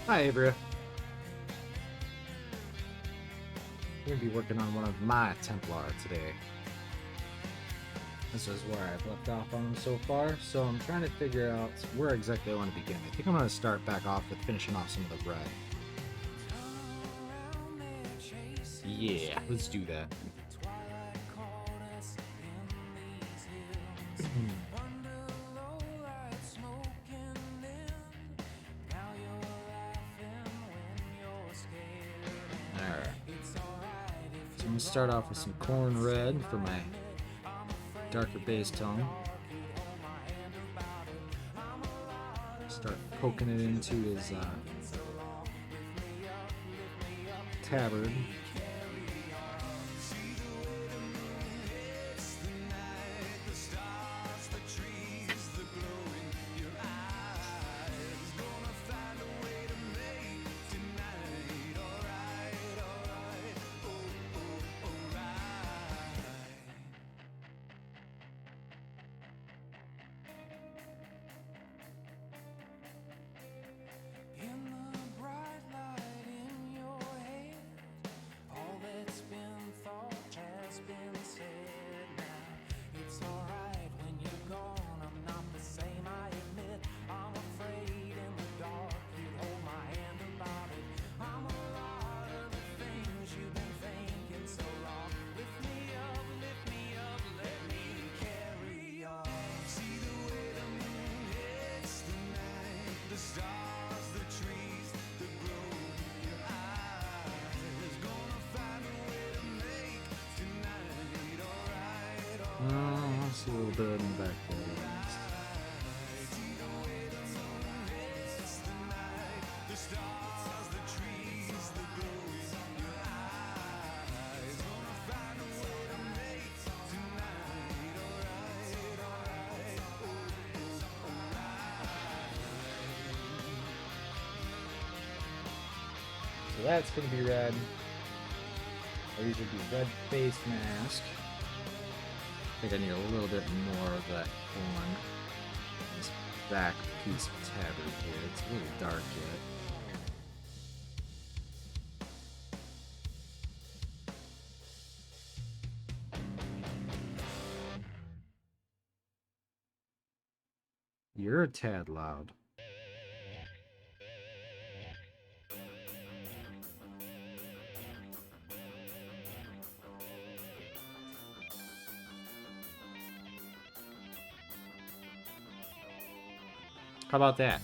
Hi, Avery. We're going to be working on one of my Templar today. This is where I've left off on them so far, so I'm trying to figure out where exactly I want to begin. I think I'm going to start back off with finishing off some of the red. Yeah, let's do that. Alright. So I'm going to start off with some corn red for my darker base tone. Start poking it into his tabard. Let's see a little bit in the back there. So that's going to be red. These would be red face mask. I think I need a little bit more of that corn. This back piece of tabard here. It's a little dark yet. You're a tad loud. How about that?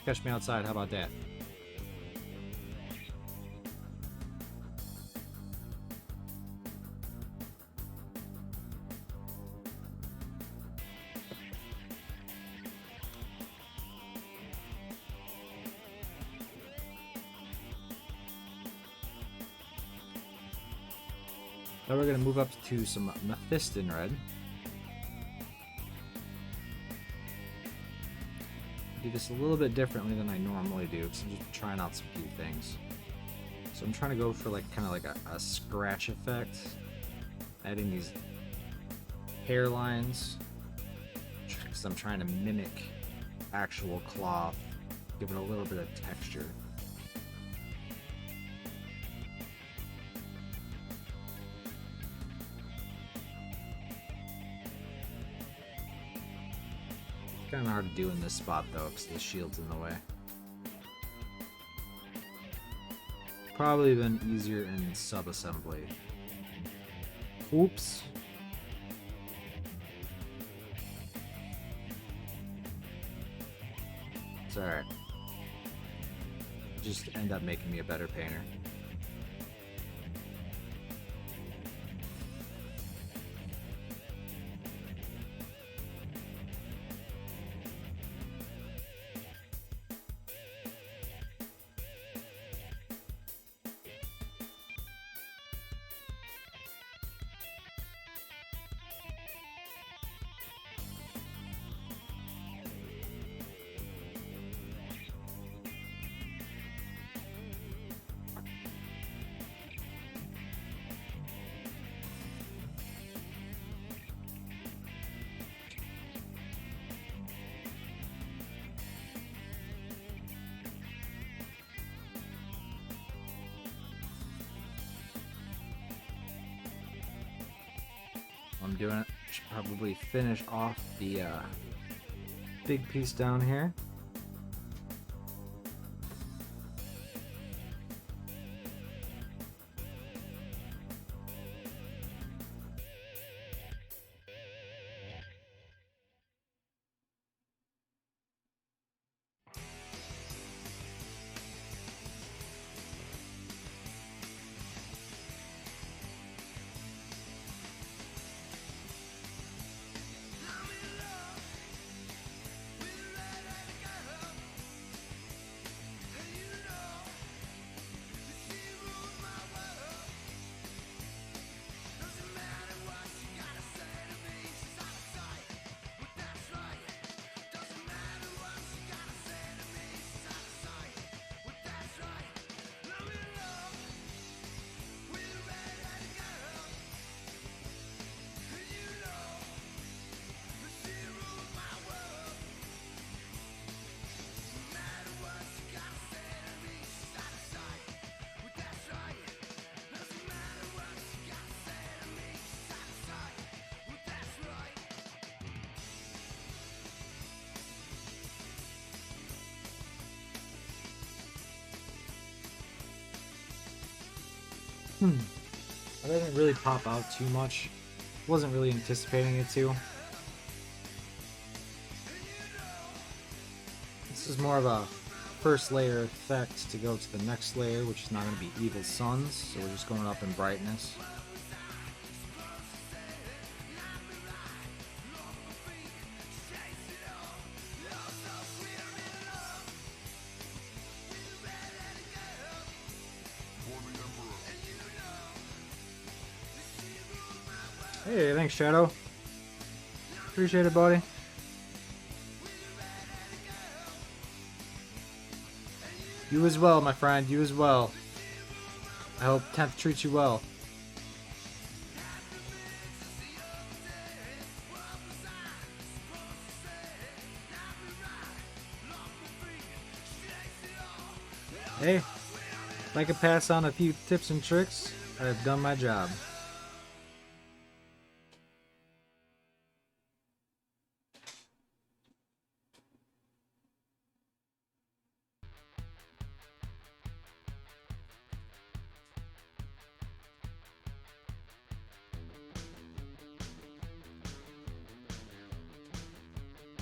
Catch me outside, how about that? Now we're going to move up to some Mephiston red. Do this a little bit differently than I normally do because I'm just trying out some few things. So I'm trying to go for like kind of like a scratch effect, adding these hairlines because I'm trying to mimic actual cloth, give it a little bit of texture. Kind of hard to do in this spot though because the shield's in the way. Probably been easier in sub-assembly. Oops. It's alright. Just end up making me a better painter. I'm doing it. Should probably finish off the big piece down here. That didn't really pop out too much. Wasn't really anticipating it to. This is more of a first layer effect to go to the next layer, which is not going to be Evil Suns, so we're just going up in brightness. Hey, thanks, Shadow. Appreciate it, buddy. You as well, my friend. You as well. I hope 10th treats you well. Hey, if I could pass on a few tips and tricks, I've done my job.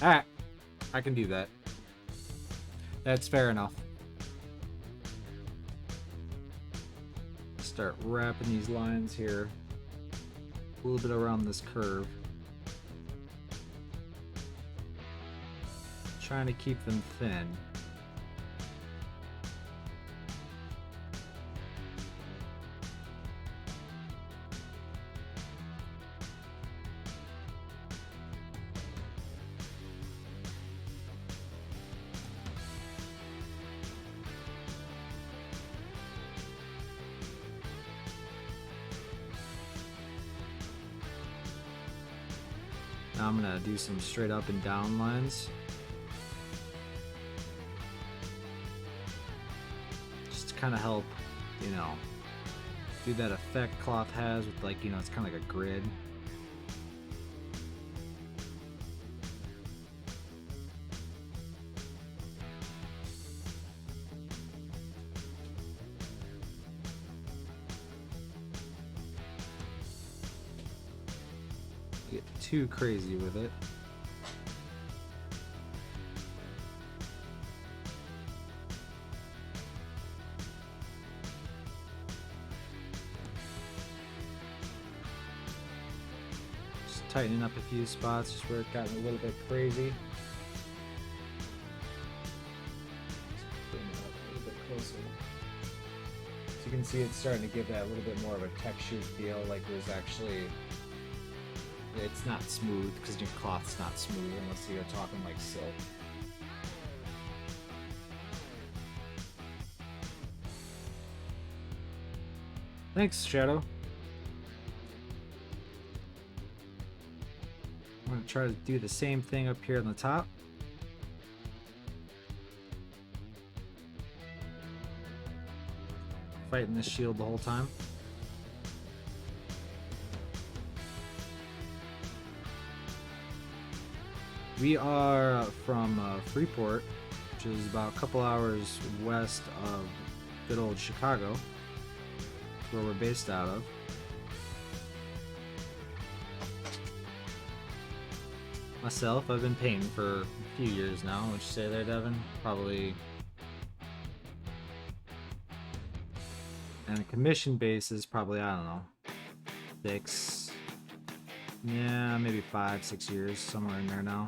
Alright, I can do that. That's fair enough. Start wrapping these lines here. A little bit around this curve. Trying to keep them thin. Now I'm gonna do some straight up and down lines. Just to kind of help, you know, do that effect cloth has with, like, you know, it's kind of like a grid. Get too crazy with it. Just tightening up a few spots just where it got a little bit crazy. Just bring it up a little bit closer. So you can see it's starting to give that a little bit more of a textured feel, like there's actually, it's not smooth because your cloth's not smooth unless you're talking like silk. Thanks, Shadow. I'm going to try to do the same thing up here on the top. Fighting this shield the whole time. We are from Freeport, which is about a couple hours west of good old Chicago, where we're based out of. Myself, I've been painting for a few years now. What'd you say there, Devin? Probably. And the commission base is probably, I don't know, 6. Yeah, maybe 5, 6 years, somewhere in there now.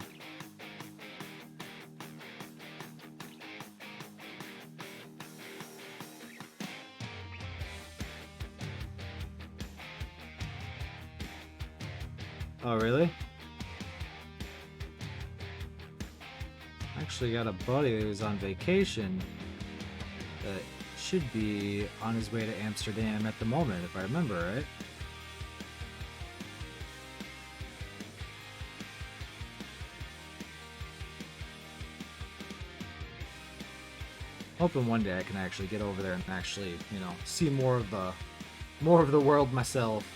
Oh, really? Actually got a buddy who's on vacation that should be on his way to Amsterdam at the moment, if I remember right. Hoping one day I can actually get over there and actually, you know, see more of the world myself.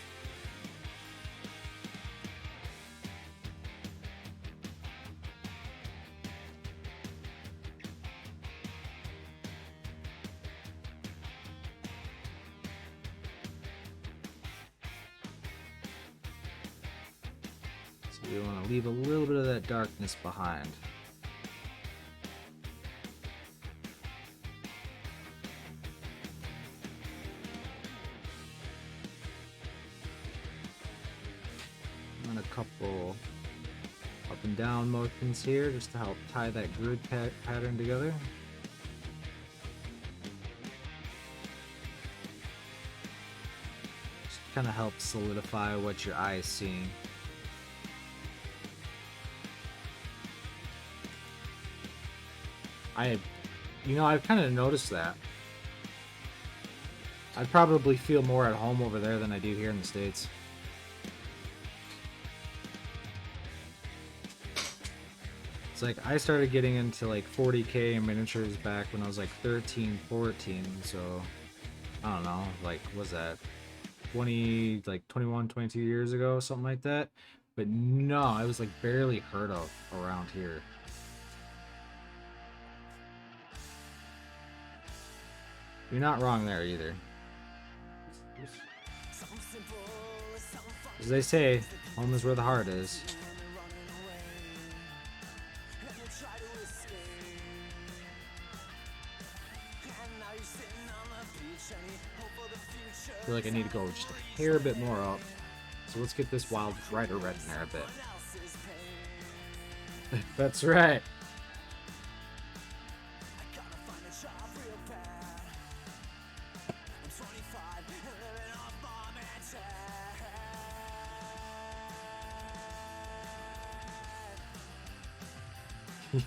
So we want to leave a little bit of that darkness behind. And a couple up and down motions here just to help tie that grid pattern together. Just kind of helps solidify what your eye is seeing. I've kind of noticed that. I'd probably feel more at home over there than I do here in the States. It's like I started getting into like 40K miniatures back when I was like 13, 14, so I don't know, like was that 21, 22 years ago, something like that. But no, I was like barely heard of around here. You're not wrong there either. As they say, home is where the heart is. I feel like I need to go just a hair bit more up. So let's get this wild brighter red in there a bit. That's right.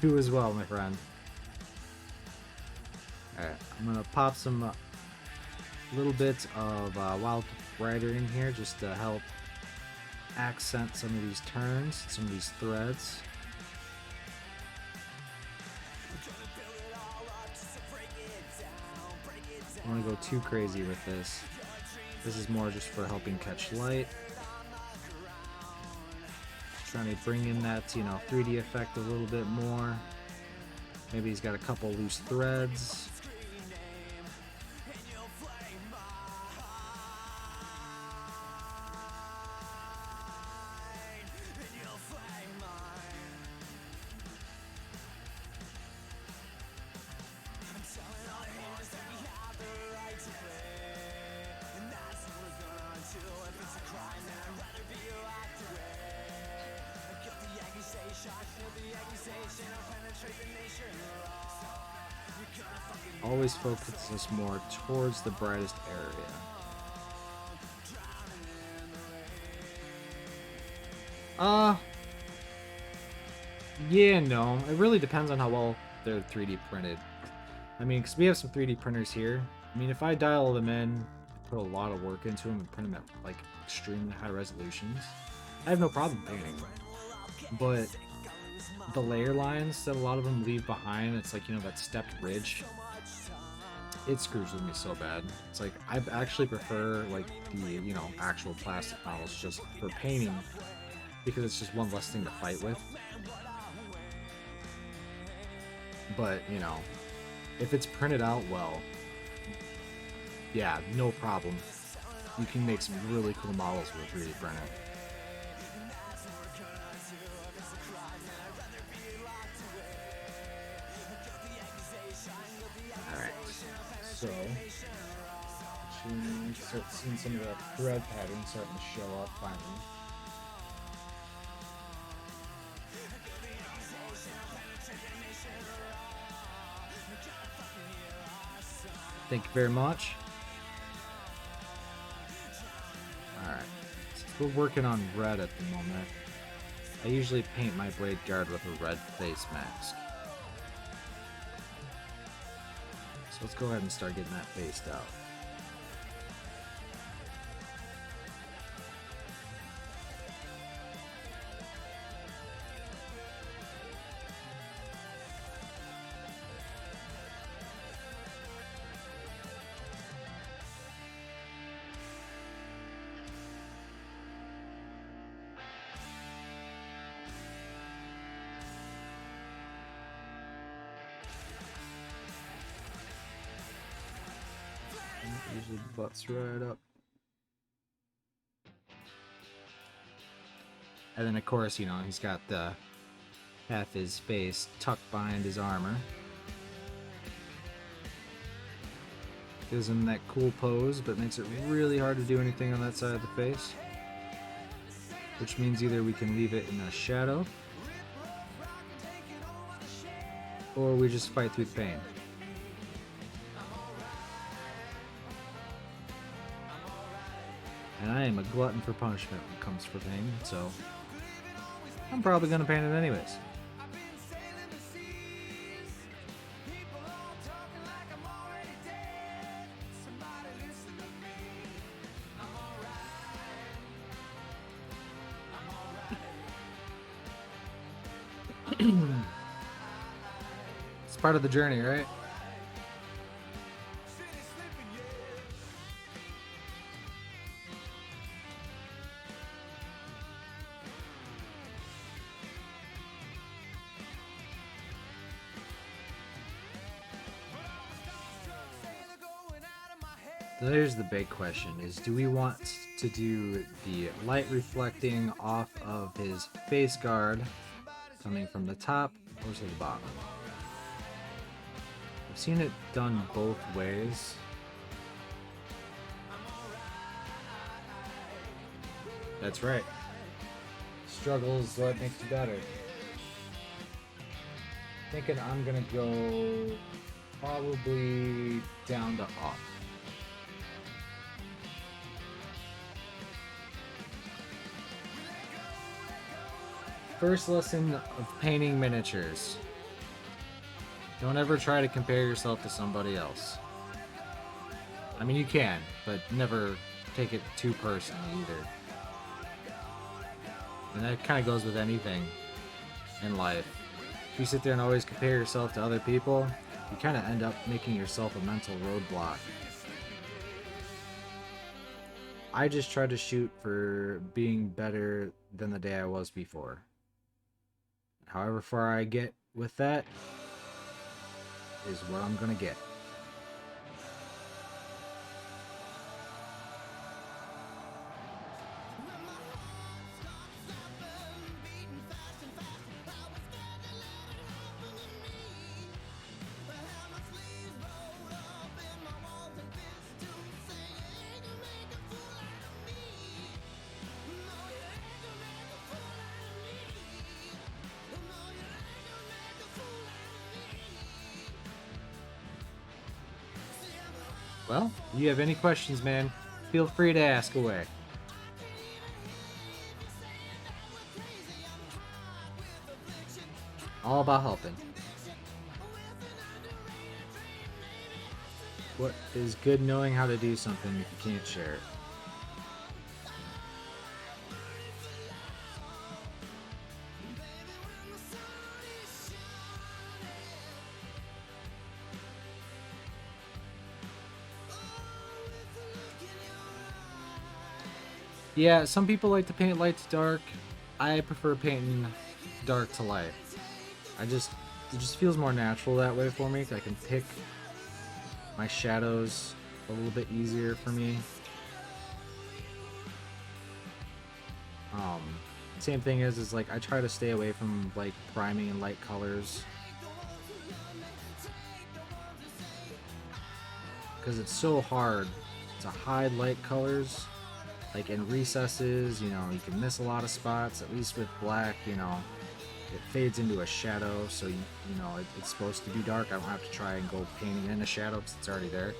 You as well, my friend. Alright, I'm gonna pop some little bits of wild brighter in here just to help accent some of these turns, some of these threads. I don't want to go too crazy with this. This is more just for helping catch light. Trying to bring in that, 3D effect a little bit more. Maybe he's got a couple loose threads. Always focus us more towards the brightest area. Yeah, no. It really depends on how well they're 3D printed. I mean, because we have some 3D printers here. I mean, if I dial them in, put a lot of work into them and print them at, like, extremely high resolutions, I have no problem painting them. But the layer lines that a lot of them leave behind, it's like, that stepped ridge. It screws with me so bad. It's like, I actually prefer, like, the, actual plastic models just for painting, because it's just one less thing to fight with. But, you know, if it's printed out well, yeah, no problem. You can make some really cool models with 3D printing. Alright, so you start seeing some of that thread pattern starting to show up finally. Thank you very much. Alright, since we're working on red at the moment, I usually paint my blade guard with a red face mask. So let's go ahead and start getting that faced out. Usually butts right up. And then of course, you know, he's got the half his face tucked behind his armor. Gives him that cool pose, but makes it really hard to do anything on that side of the face. Which means either we can leave it in a shadow, or we just fight through the pain. And I am a glutton for punishment when it comes for pain, so I'm probably going to paint it anyways. It's part of the journey, right? There's the big question is, do we want to do the light reflecting off of his face guard coming from the top or to the bottom? I've seen it done both ways. That's right. Struggle is what makes you better. Thinking I'm gonna go probably down to up. First lesson of painting miniatures. Don't ever try to compare yourself to somebody else. I mean, you can, but never take it too personally either. And that kind of goes with anything in life. If you sit there and always compare yourself to other people, you kind of end up making yourself a mental roadblock. I just try to shoot for being better than the day I was before. However far I get with that is what I'm gonna get. Well, if you have any questions, man, feel free to ask away. All about helping. What is good knowing how to do something if you can't share it? Yeah, some people like to paint light to dark. I prefer painting dark to light. just feels more natural that way for me. I can pick my shadows a little bit easier for me. Same thing is like I try to stay away from like priming and light colors because it's so hard to hide light colors. Like in recesses, you know, you can miss a lot of spots. At least with black, you know, it fades into a shadow, so you know it's supposed to be dark. I don't have to try and go painting in a shadow because it's already there.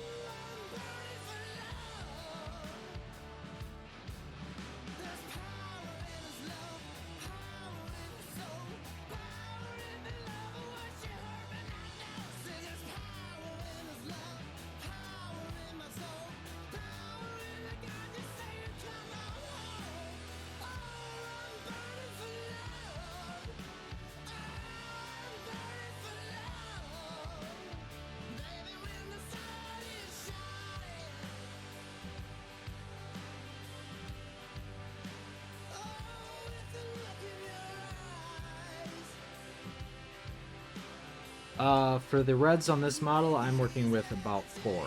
For the reds on this model, I'm working with about 4.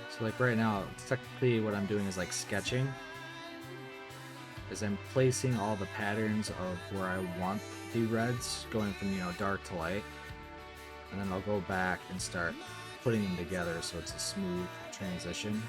So like right now, technically what I'm doing is like sketching. Is I'm placing all the patterns of where I want the reds, going from, you know, dark to light. And then I'll go back and start putting them together so it's a smooth transition.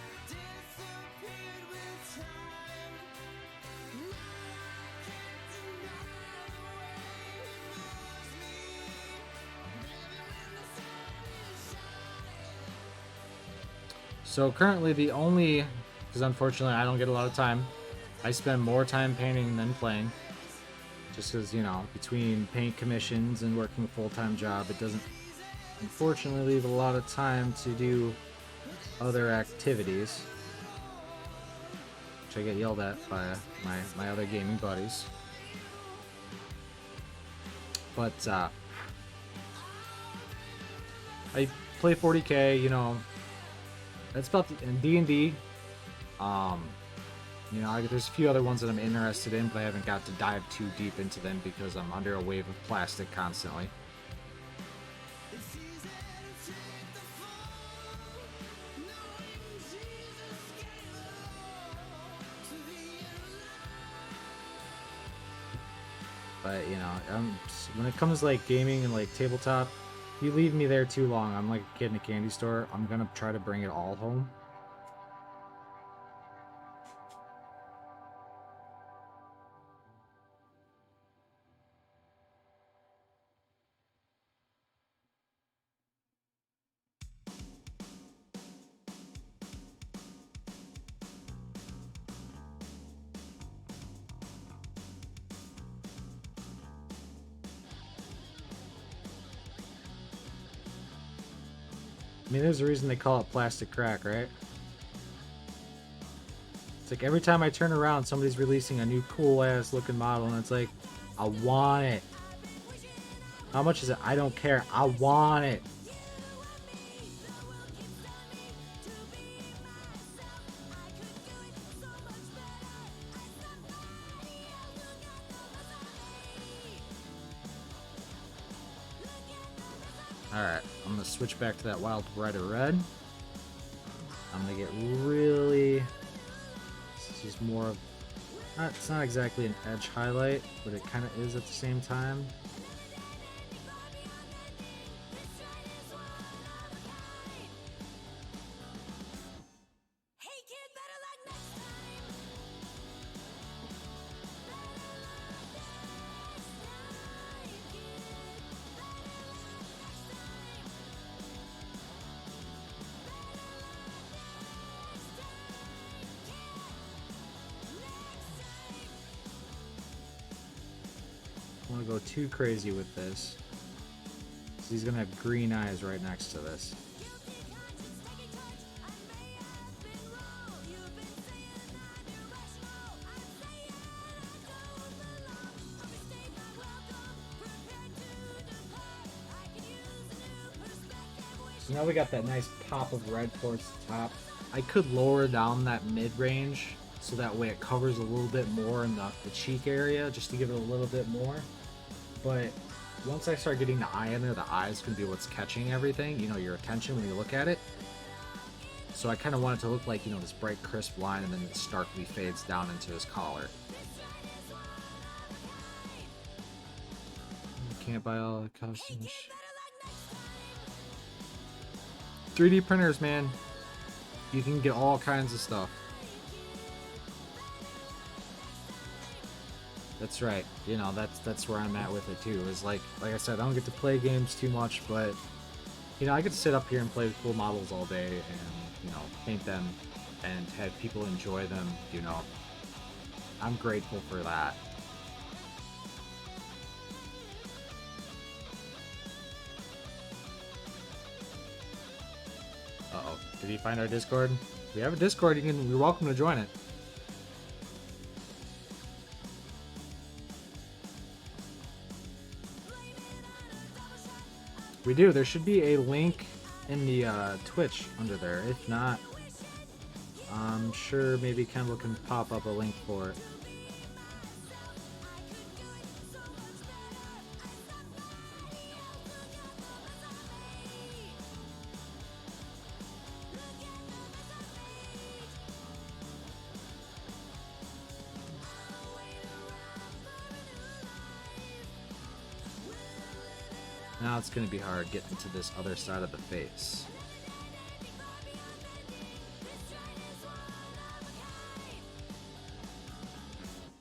So currently the only, because unfortunately I don't get a lot of time, I spend more time painting than playing. Just because, you know, between paint commissions and working a full-time job, it doesn't unfortunately leave a lot of time to do other activities. Which I get yelled at by my other gaming buddies. But I play 40k, you know. That's about the, in D&D. You know, there's a few other ones that I'm interested in, but I haven't got to dive too deep into them because I'm under a wave of plastic constantly. But, you know, when it comes to, like, gaming and, like, tabletop, if you leave me there too long, I'm like a kid in a candy store. I'm gonna try to bring it all home. I mean, there's a reason they call it plastic crack, right? It's like every time I turn around, somebody's releasing a new cool-ass looking model, and it's like, I want it. How much is it? I don't care. I want it. Alright, I'm going to switch back to that wild brighter red. I'm going to get really... This is more of... It's not exactly an edge highlight, but it kind of is at the same time. I don't want to go too crazy with this. He's gonna have green eyes right next to this. So now we got that nice pop of red towards the top. I could lower down that mid-range so that way it covers a little bit more in the cheek area, just to give it a little bit more. But once I start getting the eye in there, the eye is going to be what's catching everything, you know, your attention when you look at it. So I kind of want it to look like, you know, this bright crisp line, and then it starkly fades down into his collar. You can't buy all the costumes. 3D printers, man. You can get all kinds of stuff. That's right. You know, that's where I'm at with it too. Is like I said, I don't get to play games too much, but you know, I get to sit up here and play with cool models all day, and you know, paint them and have people enjoy them. You know, I'm grateful for that. Uh-oh. Did he find our Discord? We have a Discord. You're welcome to join it. We do. There should be a link in the Twitch under there. If not, I'm sure maybe Kendall can pop up a link for it. Now it's going to be hard getting to this other side of the face.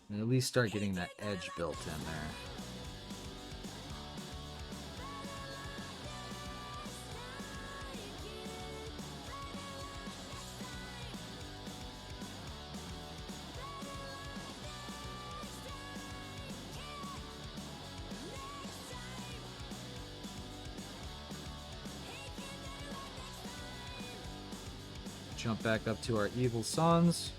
And at least start getting that edge built in there. Jump back up to our evil sons.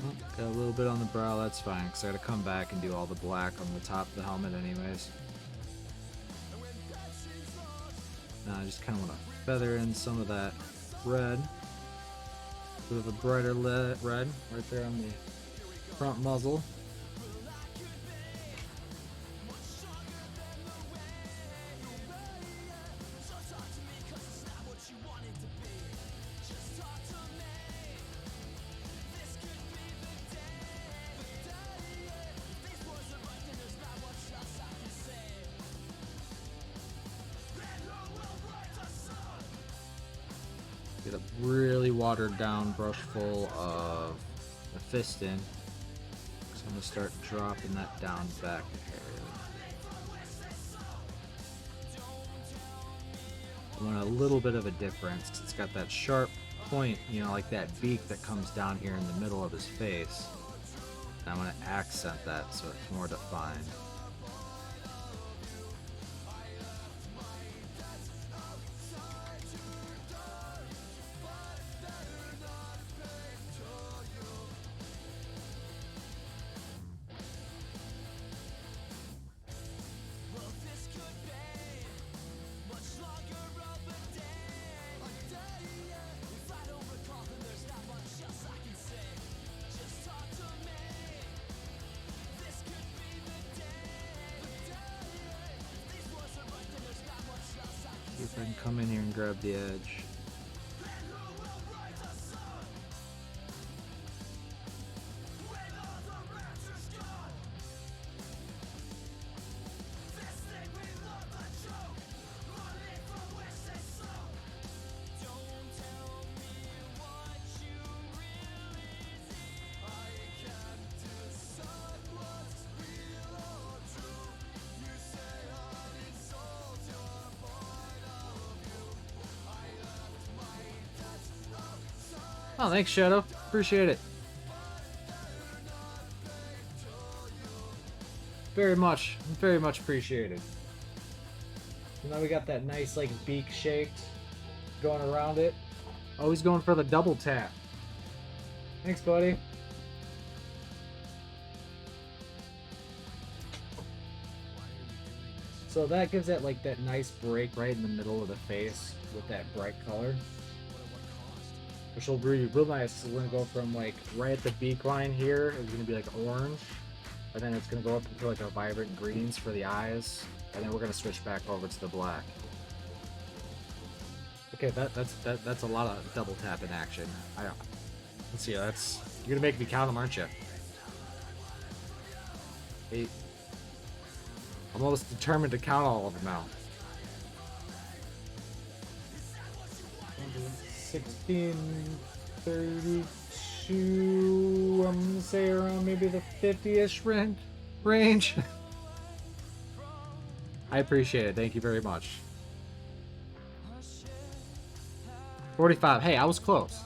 Oh, got a little bit on the brow, that's fine, because I gotta come back and do all the black on the top of the helmet anyways. Now I just kind of want to feather in some of that red. A bit of a brighter red right there on the front muzzle. Get a really watered down brush full of the fisting. So I'm going to start dropping that down back area. I want a little bit of a difference. It's got that sharp point, you know, like that beak that comes down here in the middle of his face. And I want to accent that so it's more defined. See if I can come in here and grab the edge. Oh, thanks, Shadow. Appreciate it. Very much appreciated. So now we got that nice, like, beak shaped going around it. Always going for the double tap. Thanks, buddy. So that gives it, like, that nice break right in the middle of the face with that bright color. Which will be real nice. So we're going to go from, like, right at the beak line here, it's going to be, like, orange. And then it's going to go up into, like, a vibrant greens for the eyes. And then we're going to switch back over to the black. Okay, that's a lot of double tap in action. Let's see, that's... You're going to make me count them, aren't you? 8. I'm almost determined to count all of them now. 16, 32, I'm gonna say around maybe the 50-ish range. I appreciate it, thank you very much. 45, hey, I was close.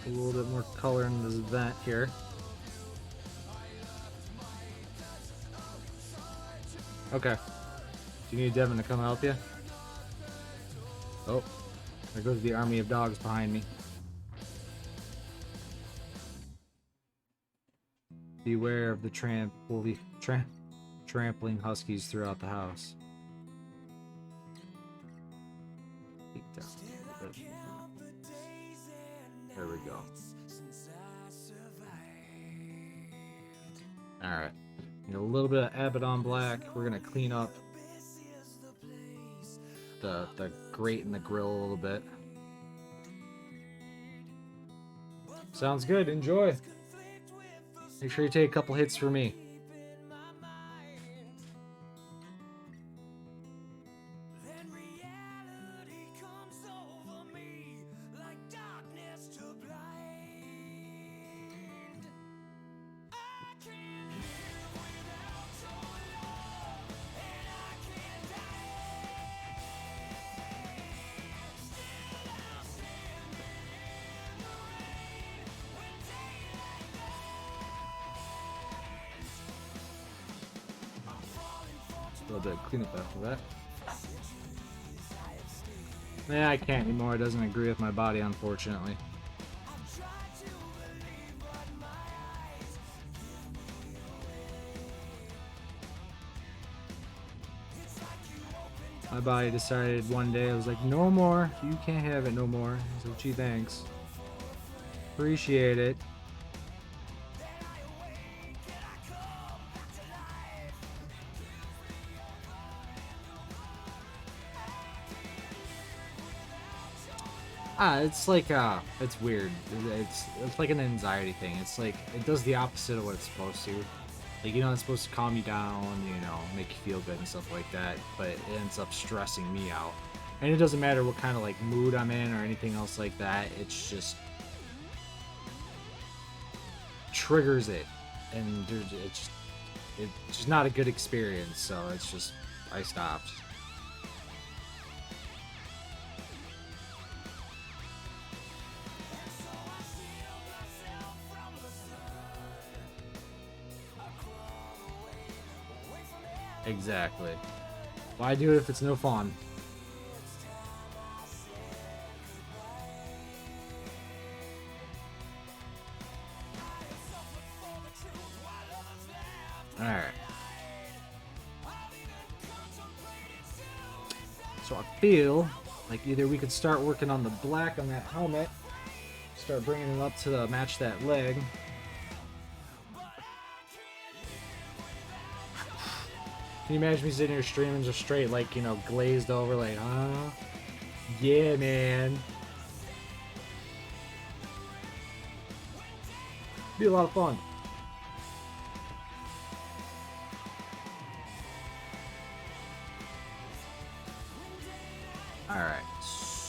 A little bit more color in this vent here. Okay. Do you need Devin to come help you? Oh, there goes the army of dogs behind me. Beware of the trampling huskies throughout the house. There we go. Alright. A little bit of Abaddon Black. We're going to clean up the grate and the grill a little bit. Sounds good. Enjoy. Make sure you take a couple hits for me. A little bit of cleanup after that. Yeah, I can't anymore. It doesn't agree with my body, unfortunately. My body decided one day, I was like, no more. You can't have it no more. I said, gee, thanks. Appreciate it. It's like, it's weird. It's like an anxiety thing. It's like, it does the opposite of what it's supposed to. Like, you know, it's supposed to calm you down, you know, make you feel good and stuff like that, but it ends up stressing me out. And it doesn't matter what kind of, like, mood I'm in or anything else like that. It's just triggers it. And it's just not a good experience, so it's just, I stopped. Exactly. Why do it if it's no fun? Alright. So I feel like either we could start working on the black on that helmet, start bringing it up to match that leg. Can you imagine me sitting here streaming just straight, like, you know, glazed over, like, huh? Yeah, man. Be a lot of fun.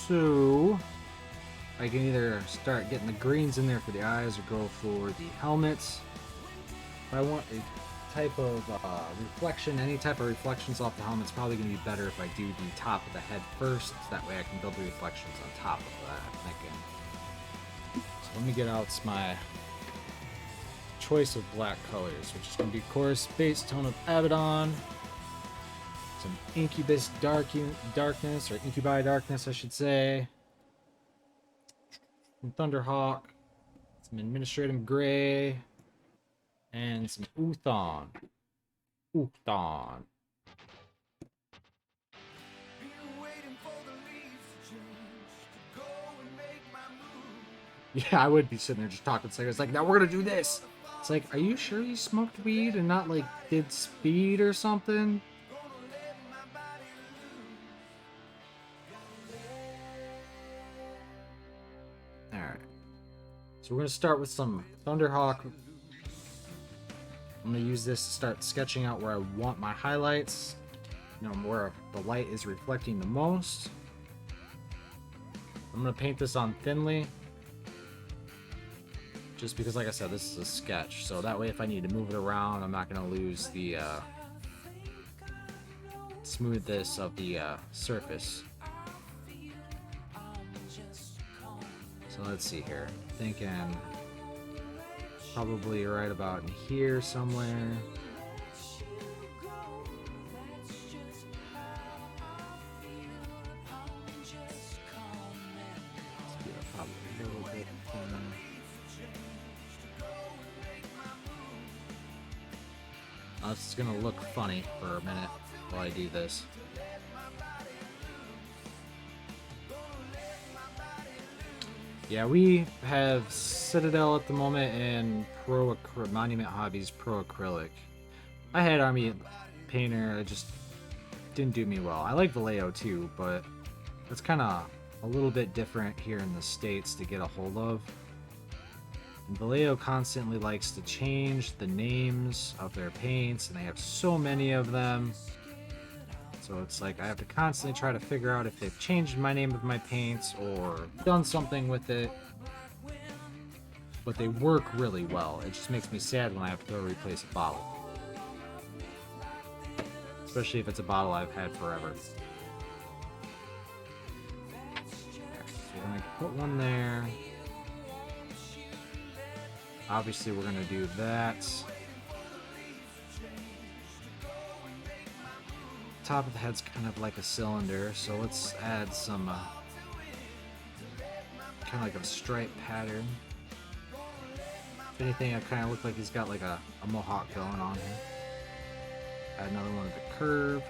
So I can either start getting the greens in there for the eyes or go for the helmets. If I want a type of reflection, any type of reflections off the helmet's probably going to be better if I do the top of the head first. So that way I can build the reflections on top of that, I'm thinking. So let me get out my choice of black colors, which is going to be, of course, base tone of Abaddon, some Incubus darkness, or Incubi darkness, I should say, some Thunderhawk, some Administrative Gray, and some Uthon. Yeah, I would be sitting there just talking to it's like, now we're gonna do this. It's like, are you sure you smoked weed and not like did speed or something? Alright. So we're gonna start with some Thunderhawk. I'm gonna use this to start sketching out where I want my highlights. You know, where the light is reflecting the most. I'm gonna paint this on thinly. Just because, like I said, this is a sketch, so that way if I need to move it around, I'm not going to lose the smoothness of the surface. So let's see here. Thinking probably right about in here somewhere. It's gonna look funny for a minute while I do this. Yeah, we have Citadel at the moment and Monument Hobbies Pro Acrylic. I had Army Painter, it just didn't do me well. I like Vallejo too, but it's kind of a little bit different here in the States to get a hold of. And Vallejo constantly likes to change the names of their paints, and they have so many of them. So it's like I have to constantly try to figure out if they've changed my name of my paints or done something with it. But they work really well. It just makes me sad when I have to go replace a bottle. Especially if it's a bottle I've had forever. So we're going to put one there. Obviously, we're going to do that. Top of the head's kind of like a cylinder, so let's add some kind of like a stripe pattern. If anything, I kind of look like he's got like a mohawk going on here. Add another one with a curve.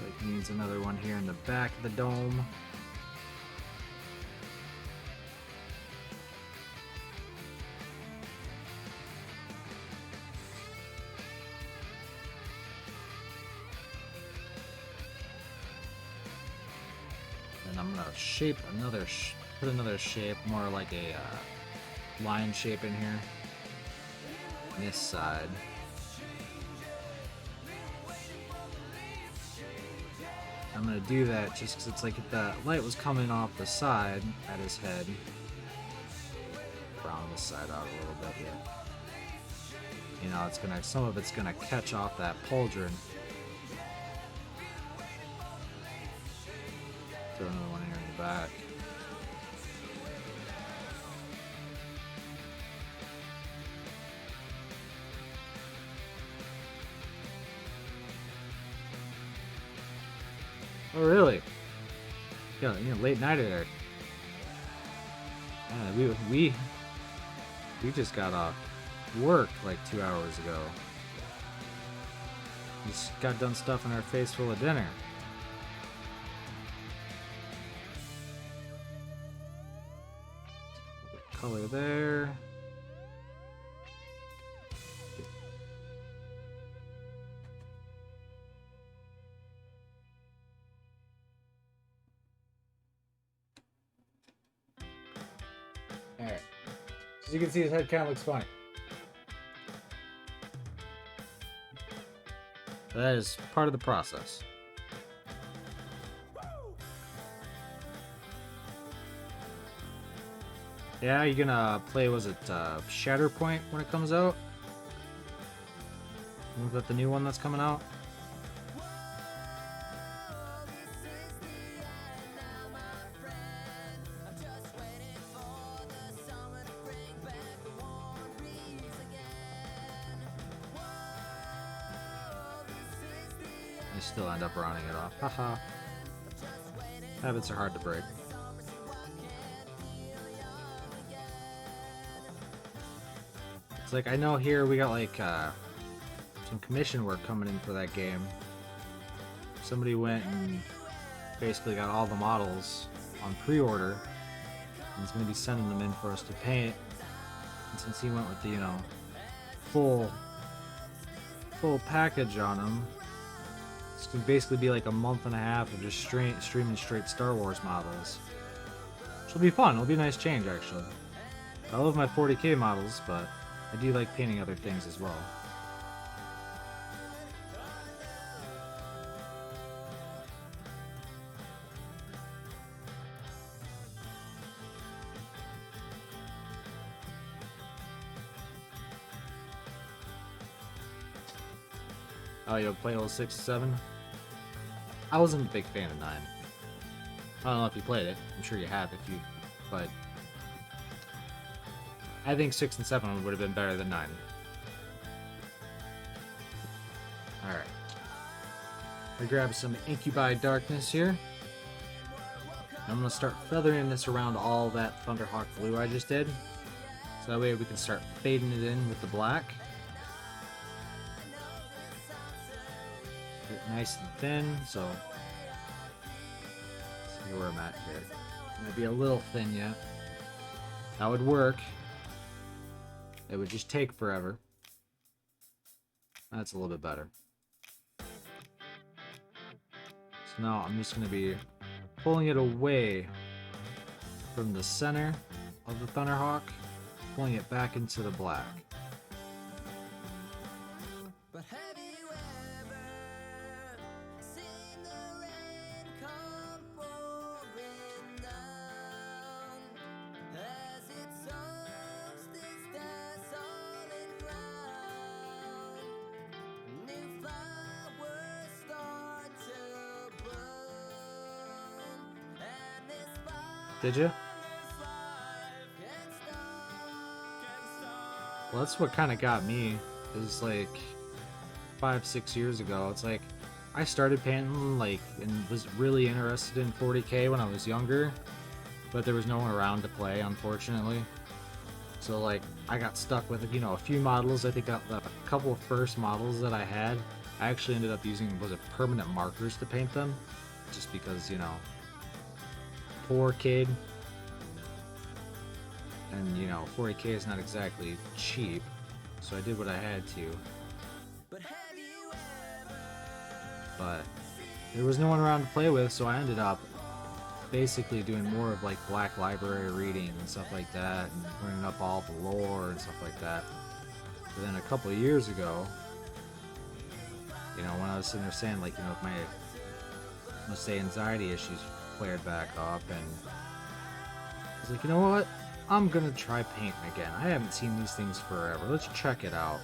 Like needs another one here in the back of the dome. And I'm gonna shape another, put another shape, more like a line shape in here. On this side. I'm gonna do that just because it's like if the light was coming off the side at his head. Brown this side out a little bit here. You know, it's gonna, some of it's gonna catch off that pauldron. Throw another one here in the back. Oh really? Yeah, you know, late nighter there. Yeah, we just got off work like 2 hours ago. We just got done stuffing our face full of dinner. Color there. Alright. As you can see, his head kind of looks funny. That is part of the process. Yeah, you gonna play, was it Shatterpoint when it comes out? Is that the new one that's coming out? I still end up running it off. Haha. Habits are hard to break. It's like, I know here we got like some commission work coming in for that game. Somebody went and basically got all the models on pre-order and is going to be sending them in for us to paint. And since he went with the, you know, full package on them, it's going to basically be like a month and a half of just streaming straight Star Wars models. Which will be fun. It'll be a nice change, actually. I love my 40k models, but I do like painting other things as well. Oh, you'll play level 6 and 7? I wasn't a big fan of 9. I don't know if you played it. I'm sure you have if you... But... I think 6 and 7 would have been better than 9. Alright. I grab some Incubi Darkness here. I'm going to start feathering this around all that Thunderhawk blue I just did. So that way we can start fading it in with the black. Get it nice and thin, so... Let's see where I'm at here. Might be a little thin yet. That would work. It would just take forever. That's a little bit better. So now I'm just going to be pulling it away from the center of the Thunderhawk, pulling it back into the black. Did you? Well, that's what kind of got me. It was like 5-6 years ago. It's like I started painting like and was really interested in 40k when I was younger, but there was no one around to play, unfortunately. So like I got stuck with, you know, a few models. I think a couple of first models that I had, I actually ended up using, was it permanent markers to paint them, just because, you know, poor kid, and you know 40k is not exactly cheap, so I did what I had to. But there was no one around to play with, so I ended up basically doing more of like black library reading and stuff like that, and learning up all the lore and stuff like that. But then a couple of years ago, you know, when I was sitting there saying, like, you know, my, let's say, anxiety issues flared back up, and I was like, you know what? I'm gonna try painting again. I haven't seen these things forever. Let's check it out.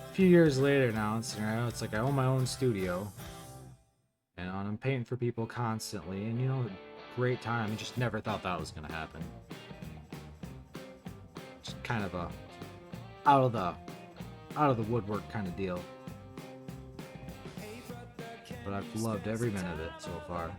A few years later now, it's, you know, it's like I own my own studio, and I'm painting for people constantly, and you know, great time. I just never thought that was gonna happen. Just kind of a out of the woodwork kind of deal. But I've loved every minute of it so far.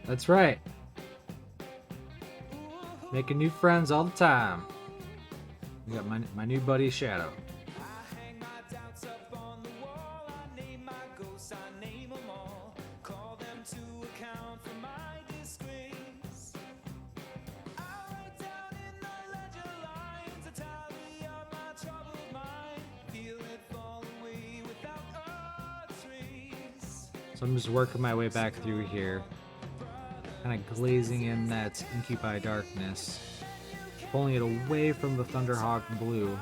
That's right. Making new friends all the time. We got my new buddy Shadow. So I'm just working my way back through here, kind of glazing in that Incubi darkness, pulling it away from the Thunderhawk blue,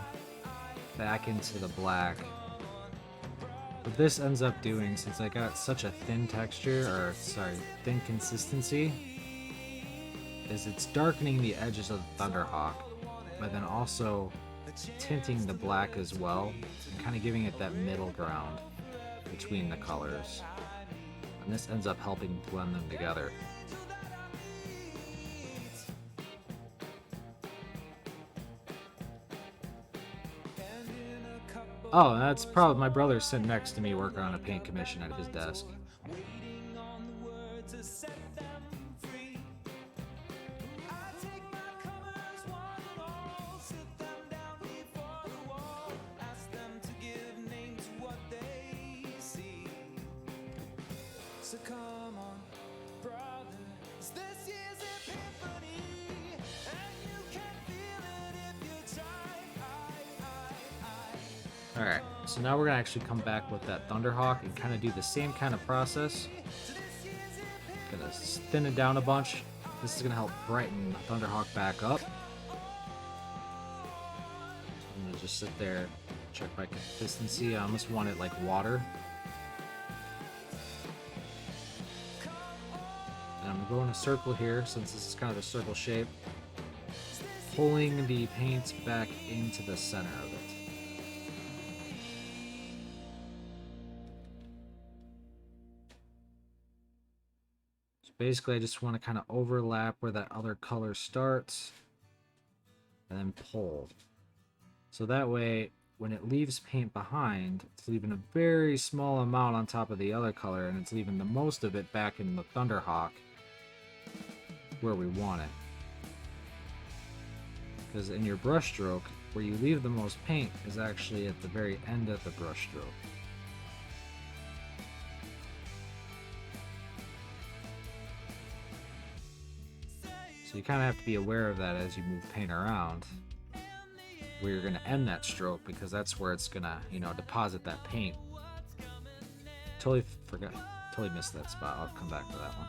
back into the black. What this ends up doing, since I got such a thin texture, or sorry, thin consistency, is it's darkening the edges of the Thunderhawk, but then also tinting the black as well, and kind of giving it that middle ground between the colors. And this ends up helping blend them together. Oh, that's probably my brother sitting next to me working on a paint commission at his desk. So come on, brother, this year's epiphany, and you can feel it if you try. Alright, so now we're gonna actually come back with that Thunderhawk and kind of do the same kind of process. Gonna thin it down a bunch. This is gonna help brighten the Thunderhawk back up. I'm gonna just sit there, check my consistency. I almost want it like water. And I'm going a circle here, since this is kind of a circle shape, pulling the paint back into the center of it. So basically I just want to kind of overlap where that other color starts, and then pull. So that way, when it leaves paint behind, it's leaving a very small amount on top of the other color, and it's leaving the most of it back in the Thunderhawk, where we want it. Because in your brush stroke, where you leave the most paint is actually at the very end of the brush stroke. So you kind of have to be aware of that as you move paint around, where you're going to end that stroke, because that's where it's going to, you know, deposit that paint. Totally forgot, totally missed that spot. I'll come back to that one.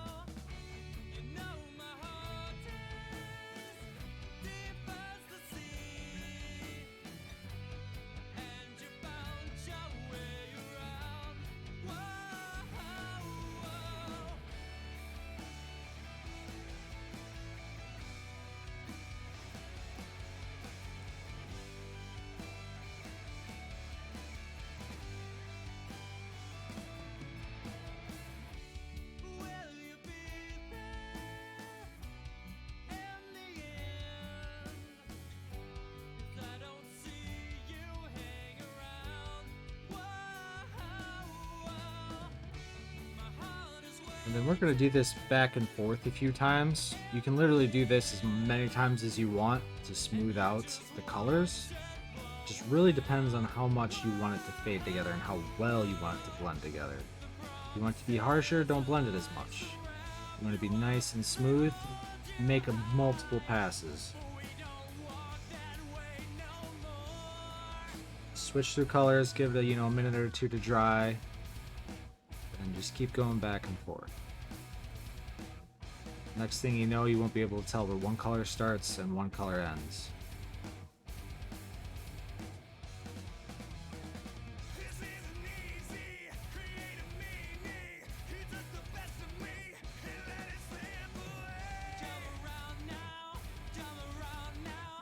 And then we're going to do this back and forth a few times. You can literally do this as many times as you want to smooth out the colors. It just really depends on how much you want it to fade together and how well you want it to blend together. If you want it to be harsher, don't blend it as much. You want it to be nice and smooth, make multiple passes. Switch through colors, give it a minute or two to dry. And just keep going back and forth. Next thing you know, you won't be able to tell where one color starts and one color ends.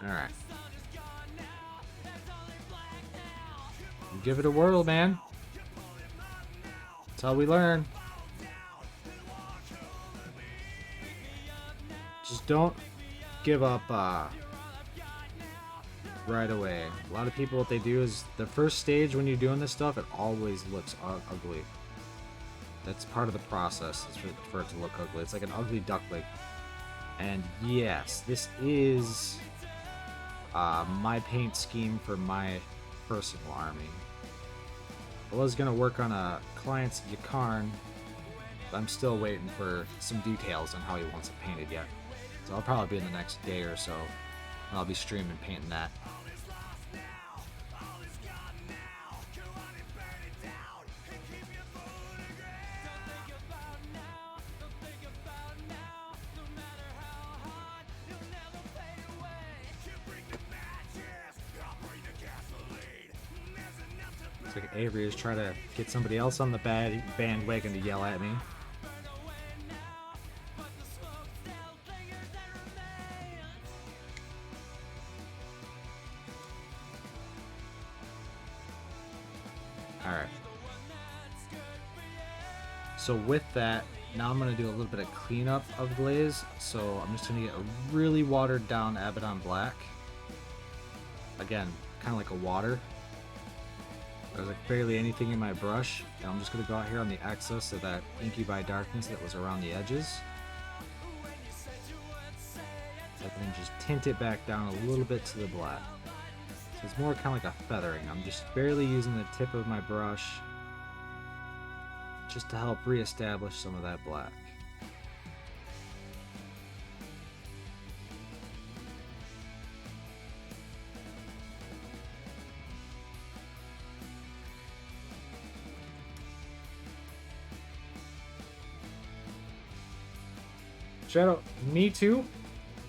Alright. Give it a whirl, man. That's how we learn. Just don't give up right away. A lot of people, what they do is the first stage when you're doing this stuff, it always looks ugly. That's part of the process, is for it to look ugly. It's like an ugly duckling. And yes, this is my paint scheme for my personal army. I was going to work on a client's Yakarn, but I'm still waiting for some details on how he wants it painted yet. So I'll probably be in the next day or so. I'll be streaming painting that. Looks like Avery is trying to get somebody else on the bandwagon to yell at me. Alright. So with that, now I'm going to do a little bit of cleanup of glaze. So I'm just going to get a really watered down Abaddon Black. Again, kind of like a water. There's like barely anything in my brush, and I'm just going to go out here on the excess of that Incubi darkness that was around the edges. And then just tint it back down a little bit to the black. So it's more kind of like a feathering. I'm just barely using the tip of my brush just to help reestablish some of that black. Shadow, me too.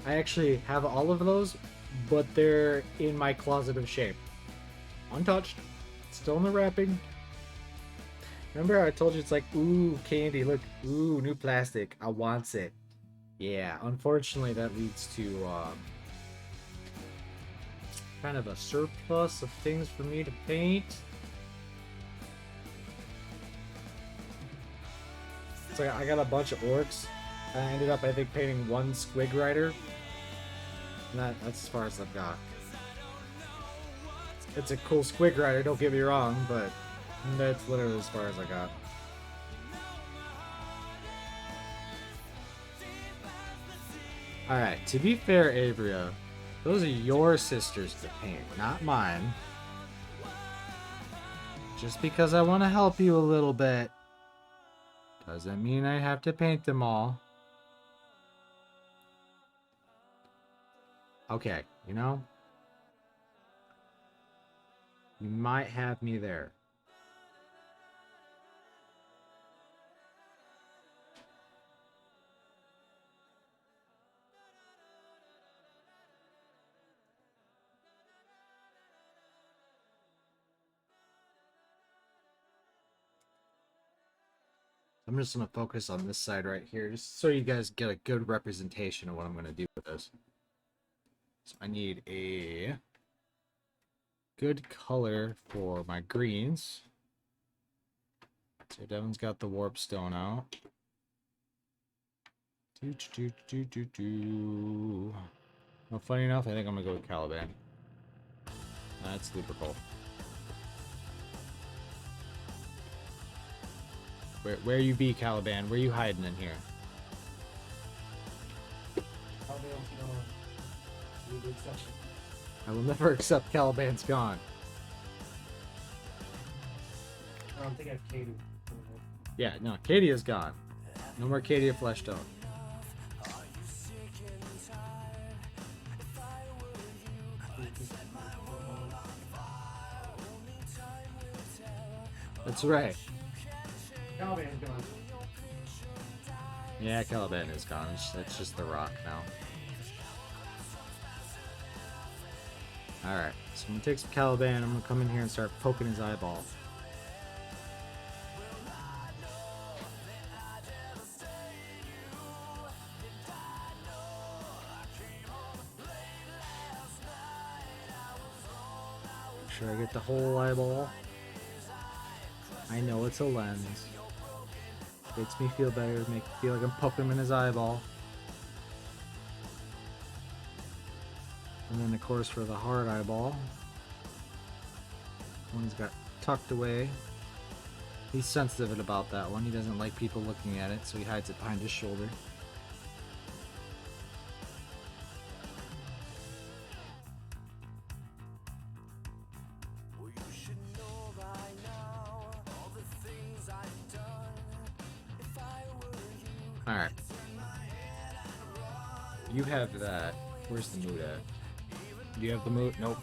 I actually have all of those, but they're in my closet of shame. Untouched. Still in the wrapping. Remember how I told you it's like, ooh, candy, look, ooh, new plastic. I want it. Yeah, unfortunately that leads to kind of a surplus of things for me to paint. So I got a bunch of orcs. I ended up, I think, painting one Squig Rider. And that's as far as I've got. It's a cool Squig Rider, don't get me wrong, but that's literally as far as I got. Alright, to be fair, Avria, those are your sisters to paint, not mine. Just because I want to help you a little bit doesn't mean I have to paint them all. Okay, you know? You might have me there. I'm just going to focus on this side right here, just so you guys get a good representation of what I'm going to do with this. So I need a good color for my greens. So Devin's got the warp stone out. Well, funny enough, I think I'm going to go with Caliban. That's Lupercal. Where you be, Caliban? Where you hiding in here? I will never accept Caliban's gone. I don't think I have Katie. Yeah, no, Katie is gone. No more Katie of Flesh Stone. That's right. Caliban's gone. Yeah, Caliban is gone. It's just the rock now. Alright, so I'm gonna take some Caliban. I'm gonna come in here and start poking his eyeball. Make sure I get the whole eyeball. I know it's a lens. Makes me feel better, make me feel like I'm poking him in his eyeball. And then of course for the hard eyeball, one's got tucked away. He's sensitive about that one. He doesn't like people looking at it, so he hides it behind his shoulder. Alright. You have that. Where's the mood at? Do you have the mood? Nope.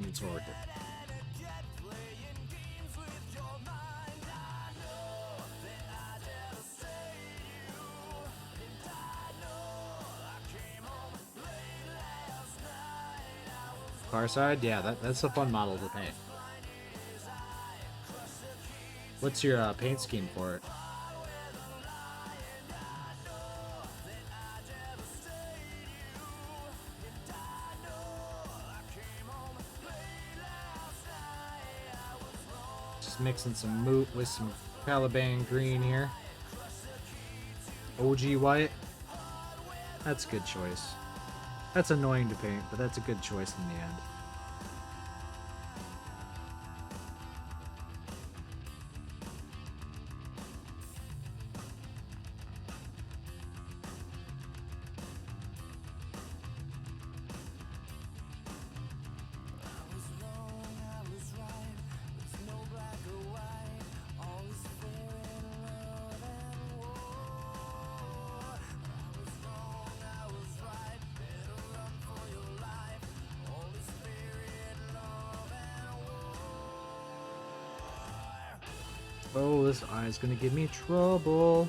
It's over there. Far side? Yeah, that's a fun model to paint. What's your paint scheme for it? Just mixing some moot with some Caliban green here. OG white. That's a good choice. That's annoying to paint, but that's a good choice in the end. Oh, this eye's gonna give me trouble.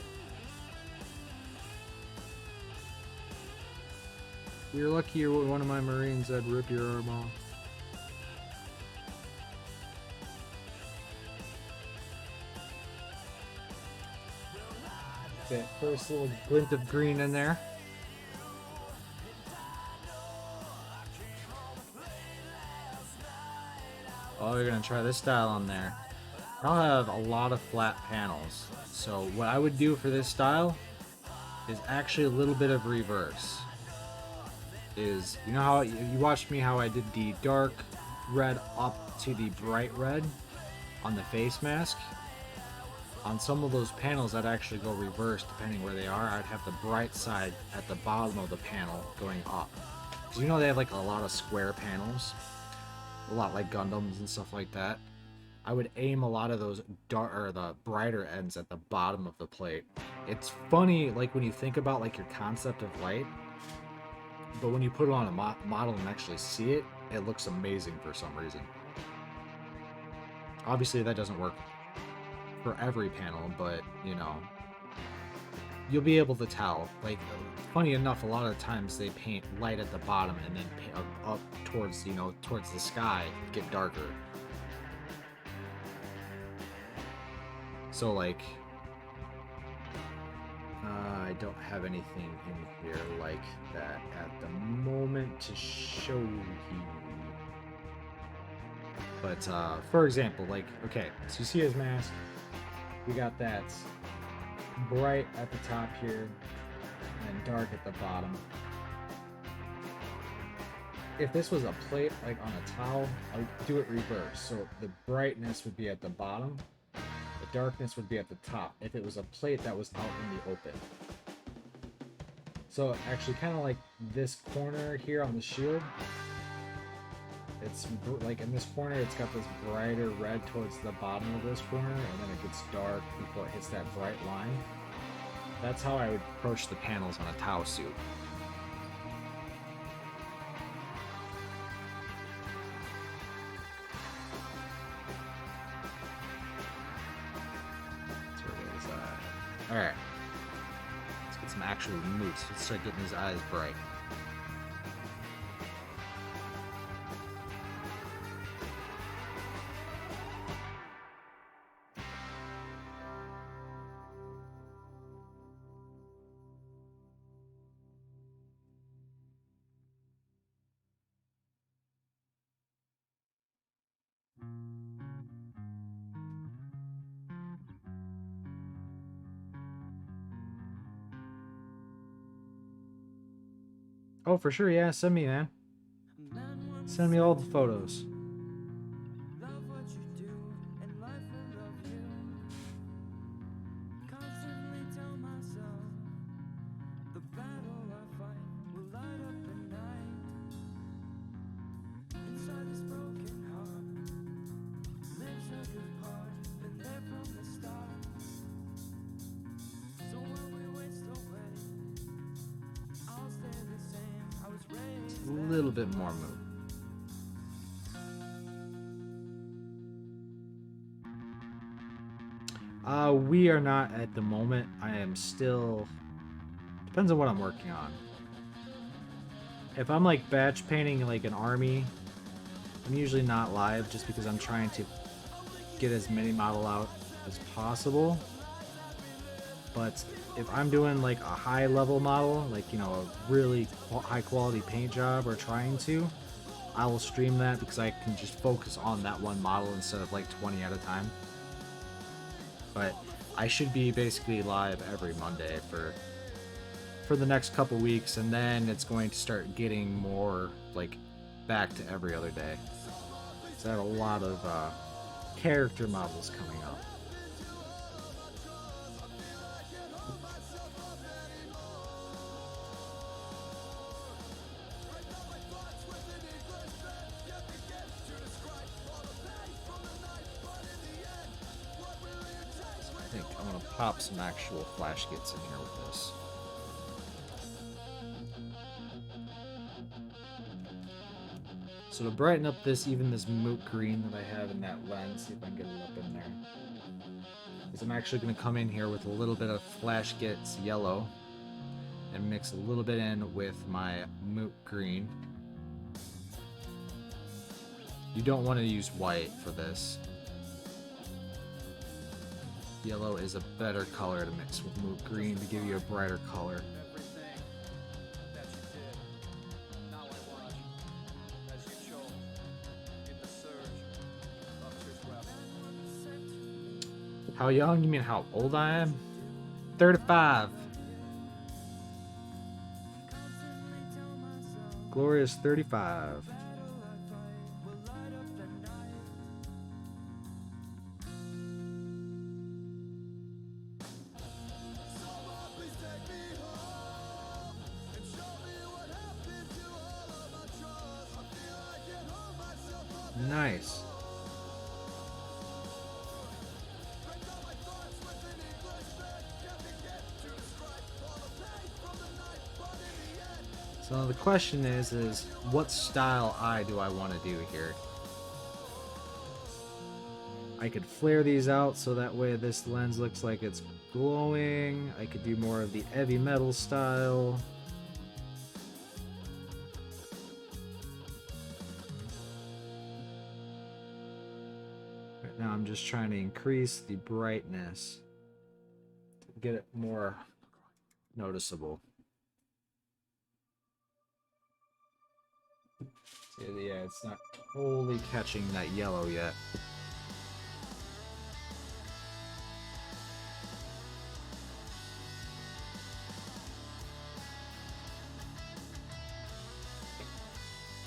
You're lucky you're one of my Marines that'd rip your arm off. That first little glint of green in there. Oh, you're gonna try this style on there. I'll have a lot of flat panels. So what I would do for this style is actually a little bit of reverse. Is, you know how you watched me how I did the dark red up to the bright red on the face mask? On some of those panels I'd actually go reverse depending where they are. I'd have the bright side at the bottom of the panel going up. Because you know they have like a lot of square panels. A lot like Gundams and stuff like that. I would aim a lot of those dark or the brighter ends at the bottom of the plate. It's funny, like when you think about like your concept of light, but when you put it on a model and actually see it, it looks amazing for some reason. Obviously, that doesn't work for every panel, but you know, you'll be able to tell. Like, funny enough, a lot of times they paint light at the bottom and then up towards, you know, towards the sky, get darker. So like, I don't have anything in here like that at the moment to show you. But for example, like, okay, so you see his mask, we got that bright at the top here and dark at the bottom. If this was a plate, like on a towel, I would do it reverse. So the brightness would be at the bottom, the darkness would be at the top if it was a plate that was out in the open. So actually kind of like this corner here on the shield, it's like in this corner it's got this brighter red towards the bottom of this corner, and then it gets dark before it hits that bright line. That's how I would approach the panels on a Tau suit. Alright. Let's get some actual moose. Let's start getting his eyes bright. Oh, for sure, yeah. Send me, man. Send me all the photos. a little bit more moot. We are not at the moment. I am still... Depends on what I'm working on. If I'm like batch painting like an army, I'm usually not live just because I'm trying to get as many model out as possible. But if I'm doing like a high level model, like, you know, a really high quality paint job or trying to, I will stream that because I can just focus on that one model instead of like 20 at a time. But I should be basically live every Monday for the next couple weeks, and then it's going to start getting more like back to every other day. So I have a lot of character models coming up. I think I'm gonna pop some actual flash kits in here with this. So to brighten up this, even this moot green that I have in that lens, see if I can get it up in there. Is I'm actually going to come in here with a little bit of Flash Gets yellow and mix a little bit in with my moot green. You don't want to use white for this. Yellow is a better color to mix with moot green to give you a brighter color. How young? You mean how old I am? 35. Glorious 35. Nice. So the question is what style eye do I want to do here? I could flare these out so that way this lens looks like it's glowing. I could do more of the heavy metal style. Right now I'm just trying to increase the brightness to get it more noticeable. Yeah, it's not totally catching that yellow yet.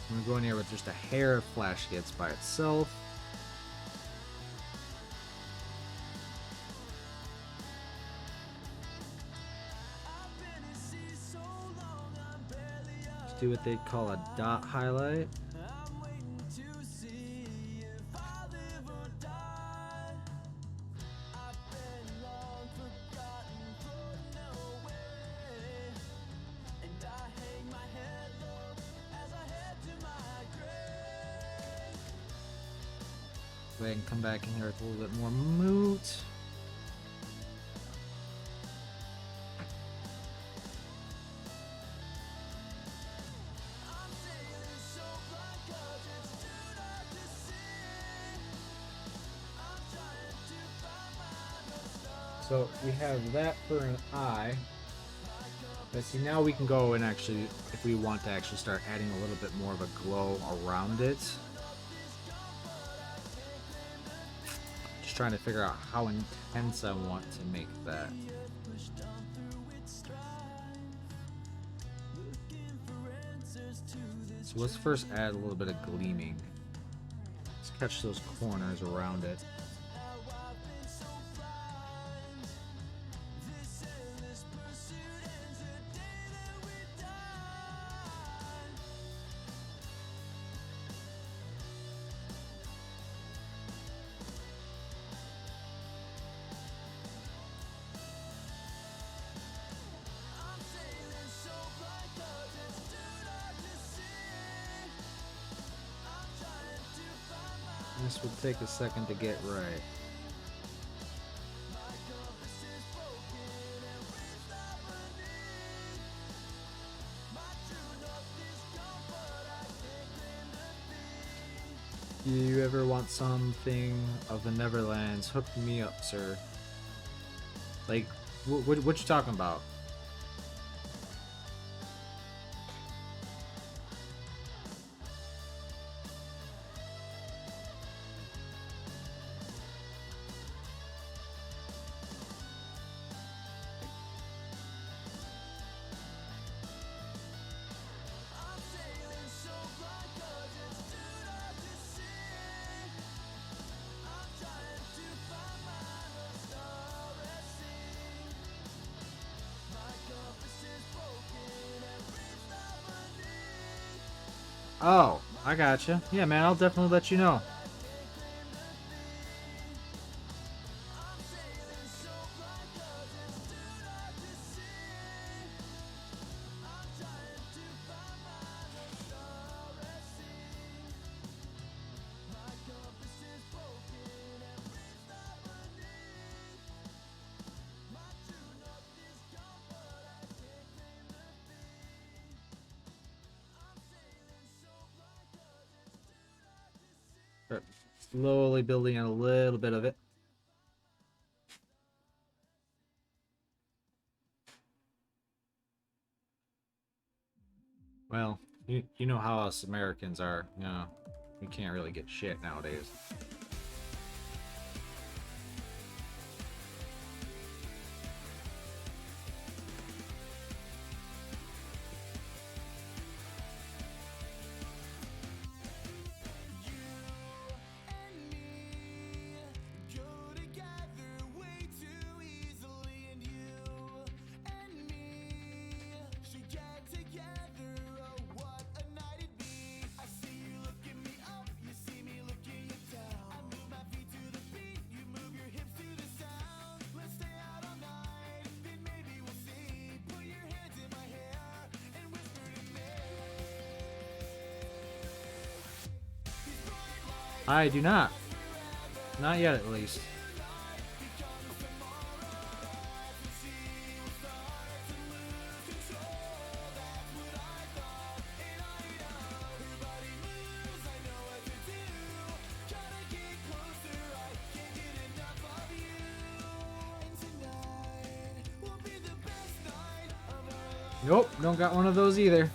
I'm gonna go in here with just a hair of Flash Gets by itself. Just do what they call a dot highlight. Go ahead and come back in here with a little bit more moot. So we have that for an eye. But see, now we can go and actually, if we want to actually start adding a little bit more of a glow around it. Just trying to figure out how intense I want to make that. So let's first add a little bit of gleaming. Let's catch those corners around it. This would take a second to get right. You ever want something of the Neverlands? Hook me up, sir. Like, what you talking about? Oh, I gotcha. Yeah, man, I'll definitely let you know. But slowly building in a little bit of it. Well, you know how us Americans are. You know, we can't really get shit nowadays. I do not. Not yet, at least. Nope, don't got one of those either.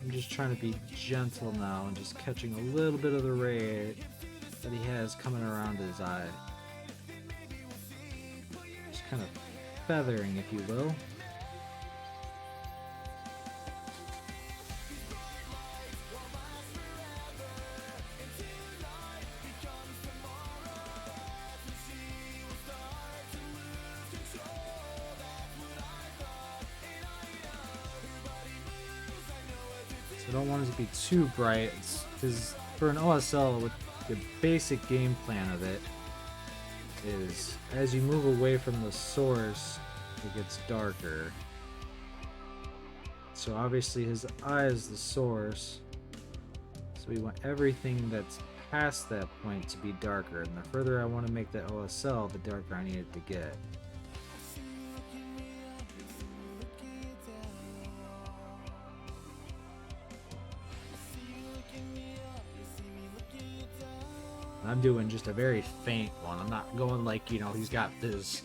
I'm just trying to be gentle now and just catching a little bit of the ray that he has coming around his eye. Just kind of feathering, if you will. I don't want it to be too bright, because for an OSL, with the basic game plan of it is as you move away from the source, it gets darker. So obviously his eye is the source, so we want everything that's past that point to be darker, and the further I want to make that OSL, the darker I need it to get. I'm doing just a very faint one. I'm not going like, you know, he's got his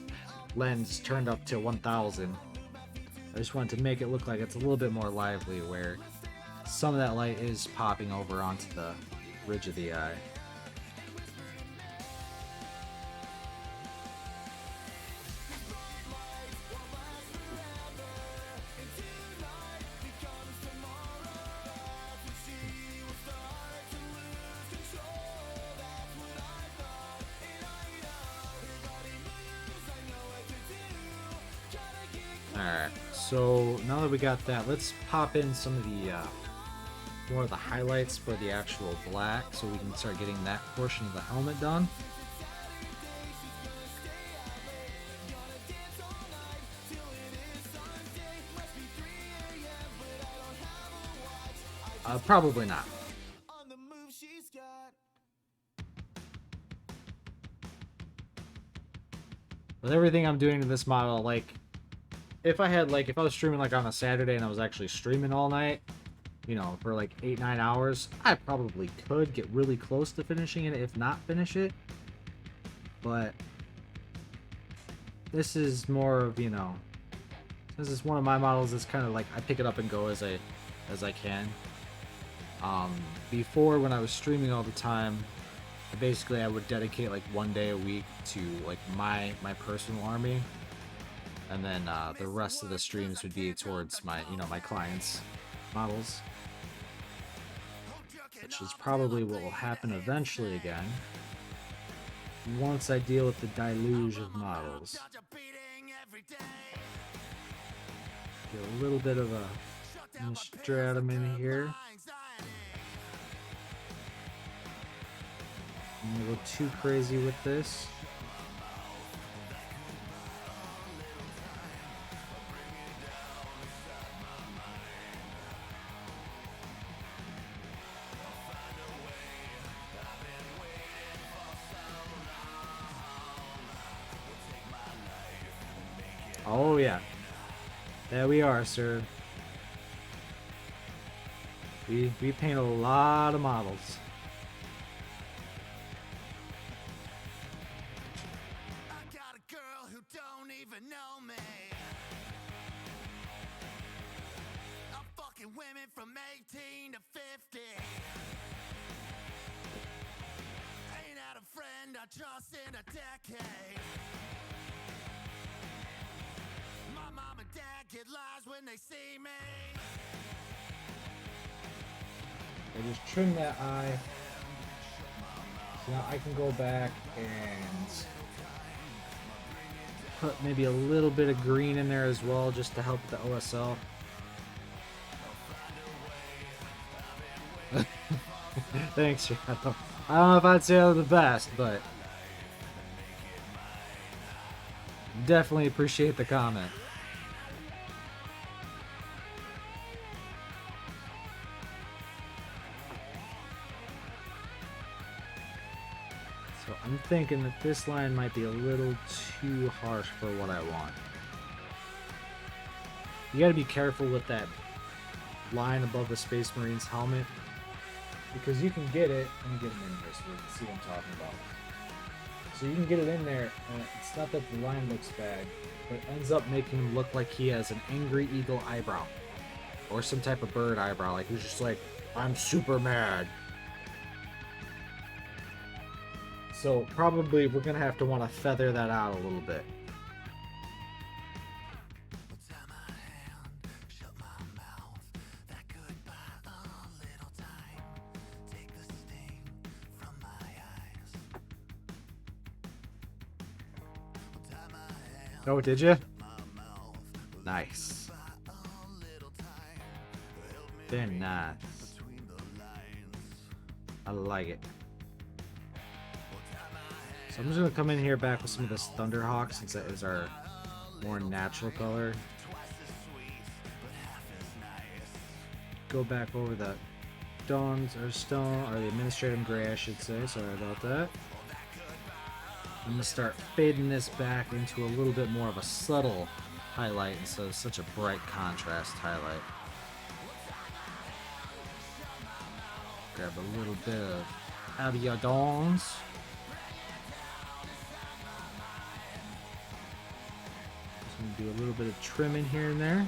lens turned up to 1000. I just wanted to make it look like it's a little bit more lively, where some of that light is popping over onto the ridge of the eye. Alright, so now that we got that, let's pop in some of the more of the highlights for the actual black so we can start getting that portion of the helmet done. Probably not. With everything I'm doing to this model, like, if I was streaming like on a Saturday and I was actually streaming all night, you know, for like 8-9 hours, I probably could get really close to finishing it, if not finish it. But this is more of, you know, this is one of my models that's kind of like I pick it up and go as I can. Before, when I was streaming all the time, I would dedicate like 1 day a week to like my personal army, and then the rest of the streams would be towards my my clients' models, which is probably what will happen eventually again once I deal with the deluge of models. Get a little bit of a stratum in here. I'm gonna go too crazy with this. Oh yeah. There we are, sir. We paint a lot of models. I got a girl who don't even know me. I'm fucking women from 18 to 50. Ain't had a friend I trust in a decade. My mom and dad get lies when they see me. I just trim that eye. So now I can go back and put maybe a little bit of green in there as well, just to help the OSL. Thanks, Shadow. I don't know if I'd say they're the best, but definitely appreciate the comment. So I'm thinking that this line might be a little too harsh for what I want. You gotta be careful with that line above the Space Marine's helmet, because you can get it. Let me get them in here so we can see what I'm talking about. So you can get it in there, and it's not that the line looks bad, but it ends up making him look like he has an angry eagle eyebrow. Or some type of bird eyebrow, like he's just like, I'm super mad. So probably we're gonna have to want to feather that out a little bit. Oh, did you? Nice. Very nice. I like it. So I'm just gonna come in here back with some of this Thunderhawk, since that is our more natural color. Go back over the Dawn's or Stone, or the Administrative Gray, I should say. Sorry about that. I'm gonna start fading this back into a little bit more of a subtle highlight instead of such a bright contrast highlight. Grab a little bit of Aviadons. Just gonna do a little bit of trimming here and there.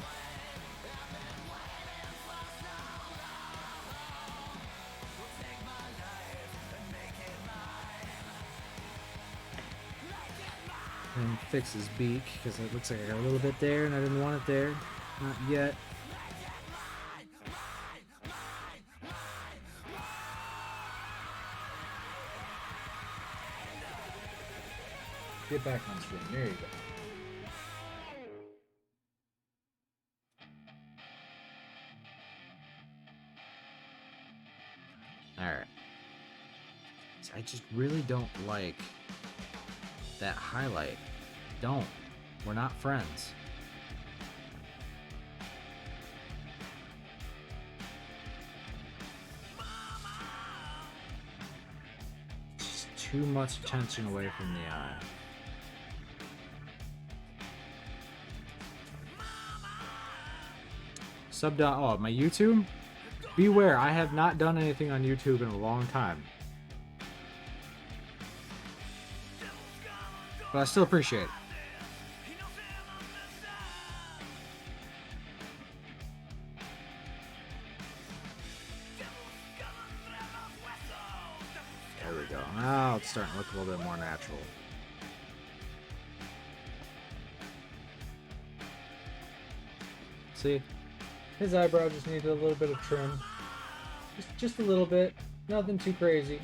And fix his beak, because it looks like I got a little bit there and I didn't want it there. Not yet. Get back on screen. There you go. Alright. So I just really don't like that highlight. Don't. We're not friends. Just too much attention away from the eye. Sub down. Oh, my YouTube? Beware, I have not done anything on YouTube in a long time. But I still appreciate it. There we go. Now it's starting to look a little bit more natural. See? His eyebrow just needed a little bit of trim. Just a little bit. Nothing too crazy.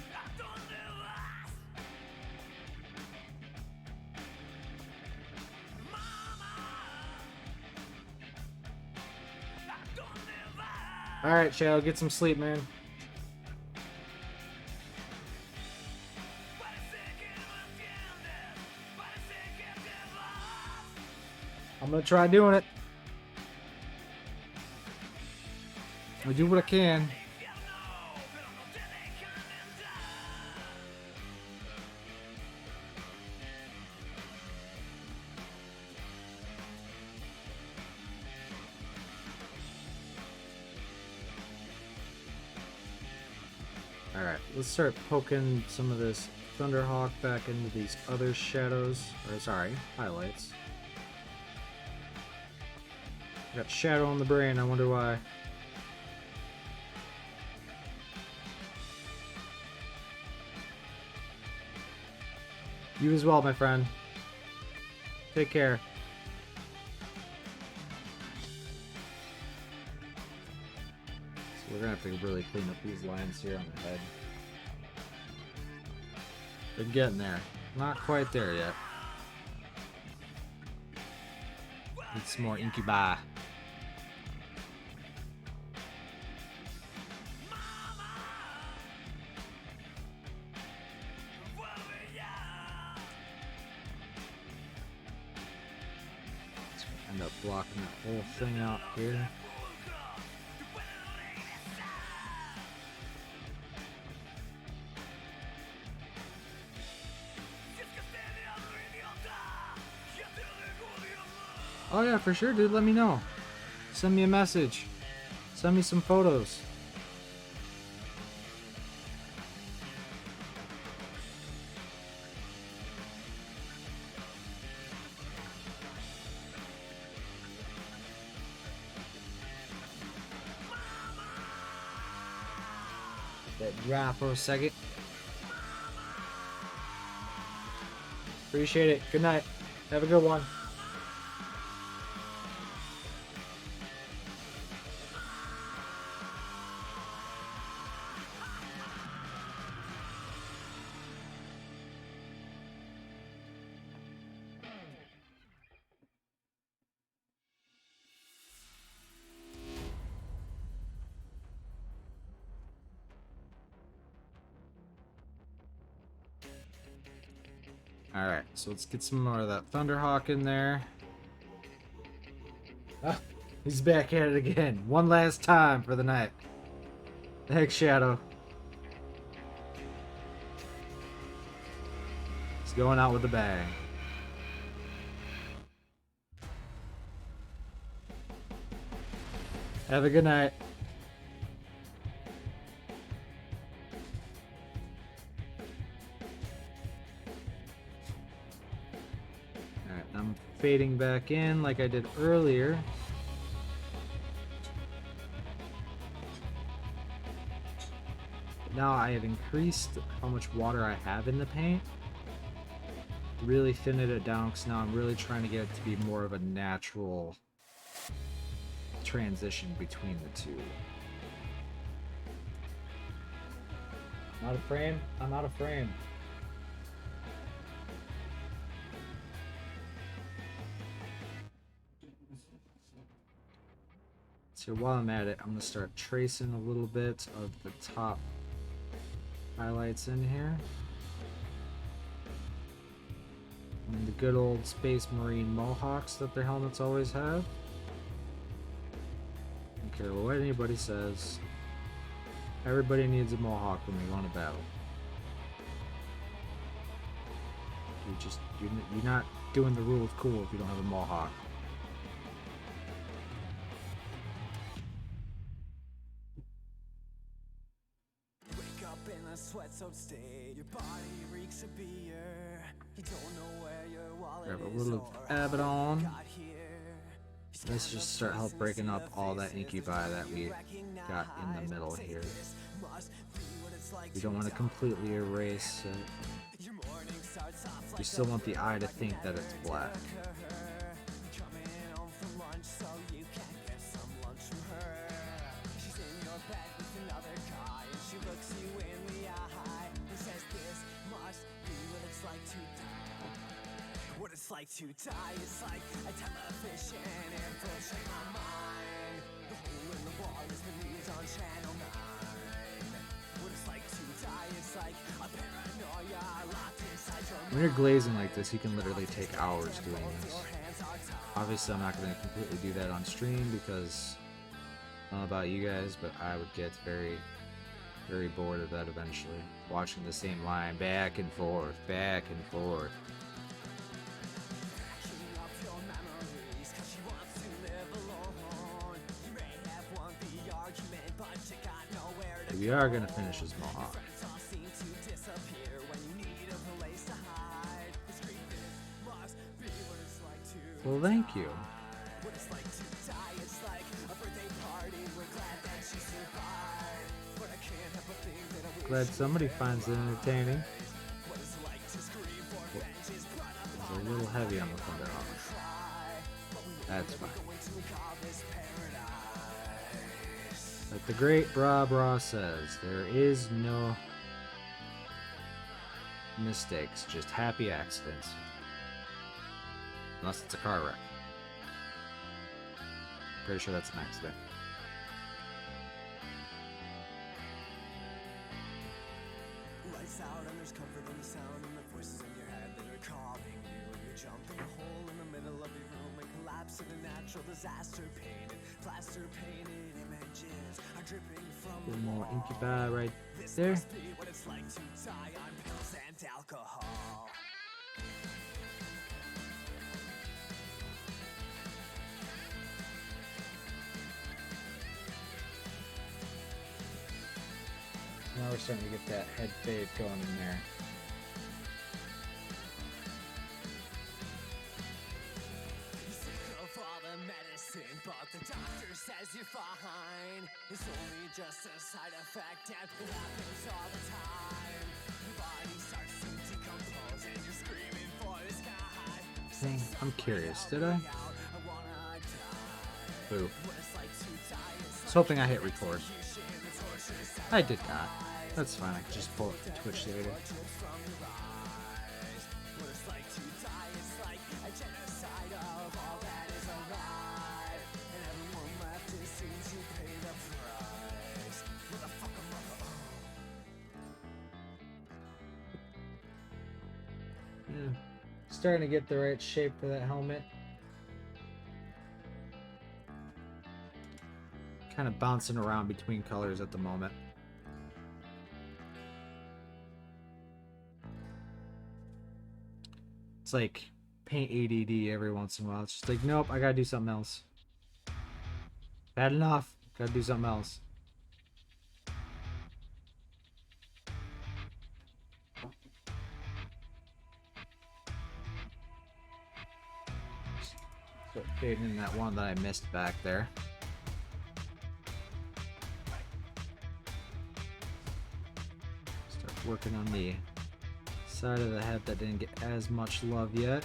Alright, Shadow, get some sleep, man. I'm gonna try doing it. I'll do what I can. Alright, let's start poking some of this Thunderhawk back into these other shadows. Or, sorry, highlights. Got shadow on the brain, I wonder why. You as well, my friend. Take care. So we're gonna have to really clean up these lines here on the head. They're getting there. Not quite there yet. Need some more incubi. End up blocking that whole thing out here. Oh yeah, for sure, dude. Let me know. Send me a message. Send me some photos. That dry for a second. Appreciate it. Good night. Have a good one. Alright, so let's get some more of that Thunderhawk in there. Ah, he's back at it again. One last time for the night. The heck, Shadow. He's going out with a bang. Have a good night. Alright, I'm fading back in like I did earlier. Now I have increased how much water I have in the paint. Really thinned it down because now I'm really trying to get it to be more of a natural transition between the two. Out of frame? I'm out of frame. So while I'm at it, I'm going to start tracing a little bit of the top highlights in here. And the good old Space Marine mohawks that their helmets always have. Don't care what anybody says. Everybody needs a mohawk when they go into battle. You're not doing the rule of cool if you don't have a mohawk. Wake up in a sweat-soaked state. Your body reeks of beer. You don't know where your wallet Grab a is little or Abaddon. got here. Let's just start help breaking up all that incubi that we got in the middle here. We don't want to completely erase it. We still want the eye to think that it's black. What it's like to die, it's like a television infiltrate my mind. The hole in the wall is the news on Channel 9. What it's like to die, it's like a paranoia locked inside your mind. When you're glazing like this, you can literally take hours doing this. Obviously, I'm not going to completely do that on stream because I don't know about you guys, but I would get very, very bored of that eventually. Watching the same line back and forth, back and forth. We are going to finish his mohawk. Well, thank you. Glad somebody finds it entertaining. It's a little heavy on the thunder armor. That's fine. Like the great Bra Bra says, there is no mistakes, just happy accidents. Unless it's a car wreck. Pretty sure that's an accident. Lights out and there's comfort in the sound and the voices in your head that are calling you. You jump in a hole in the middle of your room and collapse in a natural disaster. Painted, plaster painted images are dripping from A the little more wall. incubi right This there. must be what it's like to die on pills and alcohol. Now we're starting to get that head fade going in there. Sick of all the medicine, but the doctor says you're fine. It's only just a side effect and it happens all the time. Your body starts to decompose and you're screaming for the sky. Dang, I'm curious, did I? I wanna die. Boo. What it's like to die, it's I was hoping I hit record. I did not. That's fine, I can just pull it from Twitch later. what it's like to die. It's like a genocide of all that is alive. And everyone left is soon to pay the price. What the fuck am I? Yeah. Starting to get the right shape for that helmet. Kind of bouncing around between colors at the moment. It's like paint ADD every once in a while. It's just like, nope, I gotta do something else. Bad enough. Gotta do something else. Start fading in that one that I missed back there. Start working on the side of the head that didn't get as much love yet.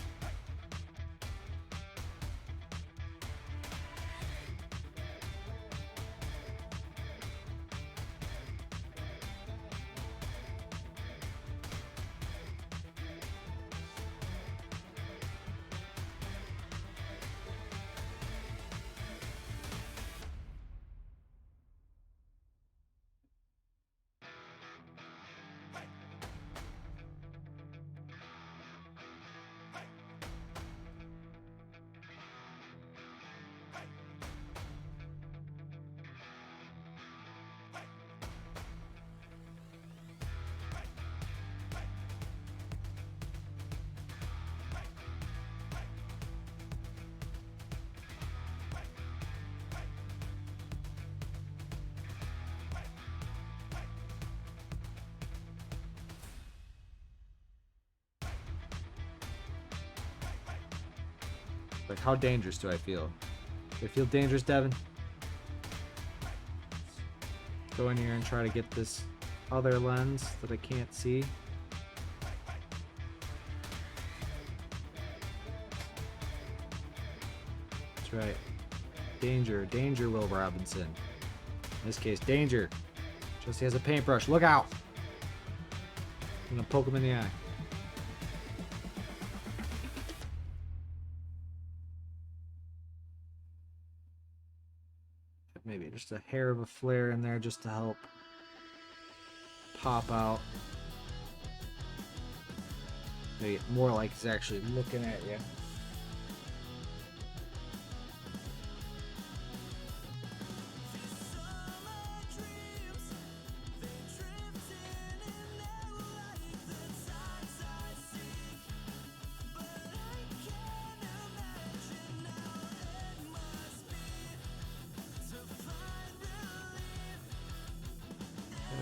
Like, how dangerous do I feel? Do I feel dangerous, Devin? Go in here and try to get this other lens that I can't see. That's right. Danger, danger, Will Robinson. In this case, danger. Jesse has a paintbrush. Look out! I'm gonna poke him in the eye. Maybe just a hair of a flare in there just to help pop out. Maybe more like he's actually looking at you.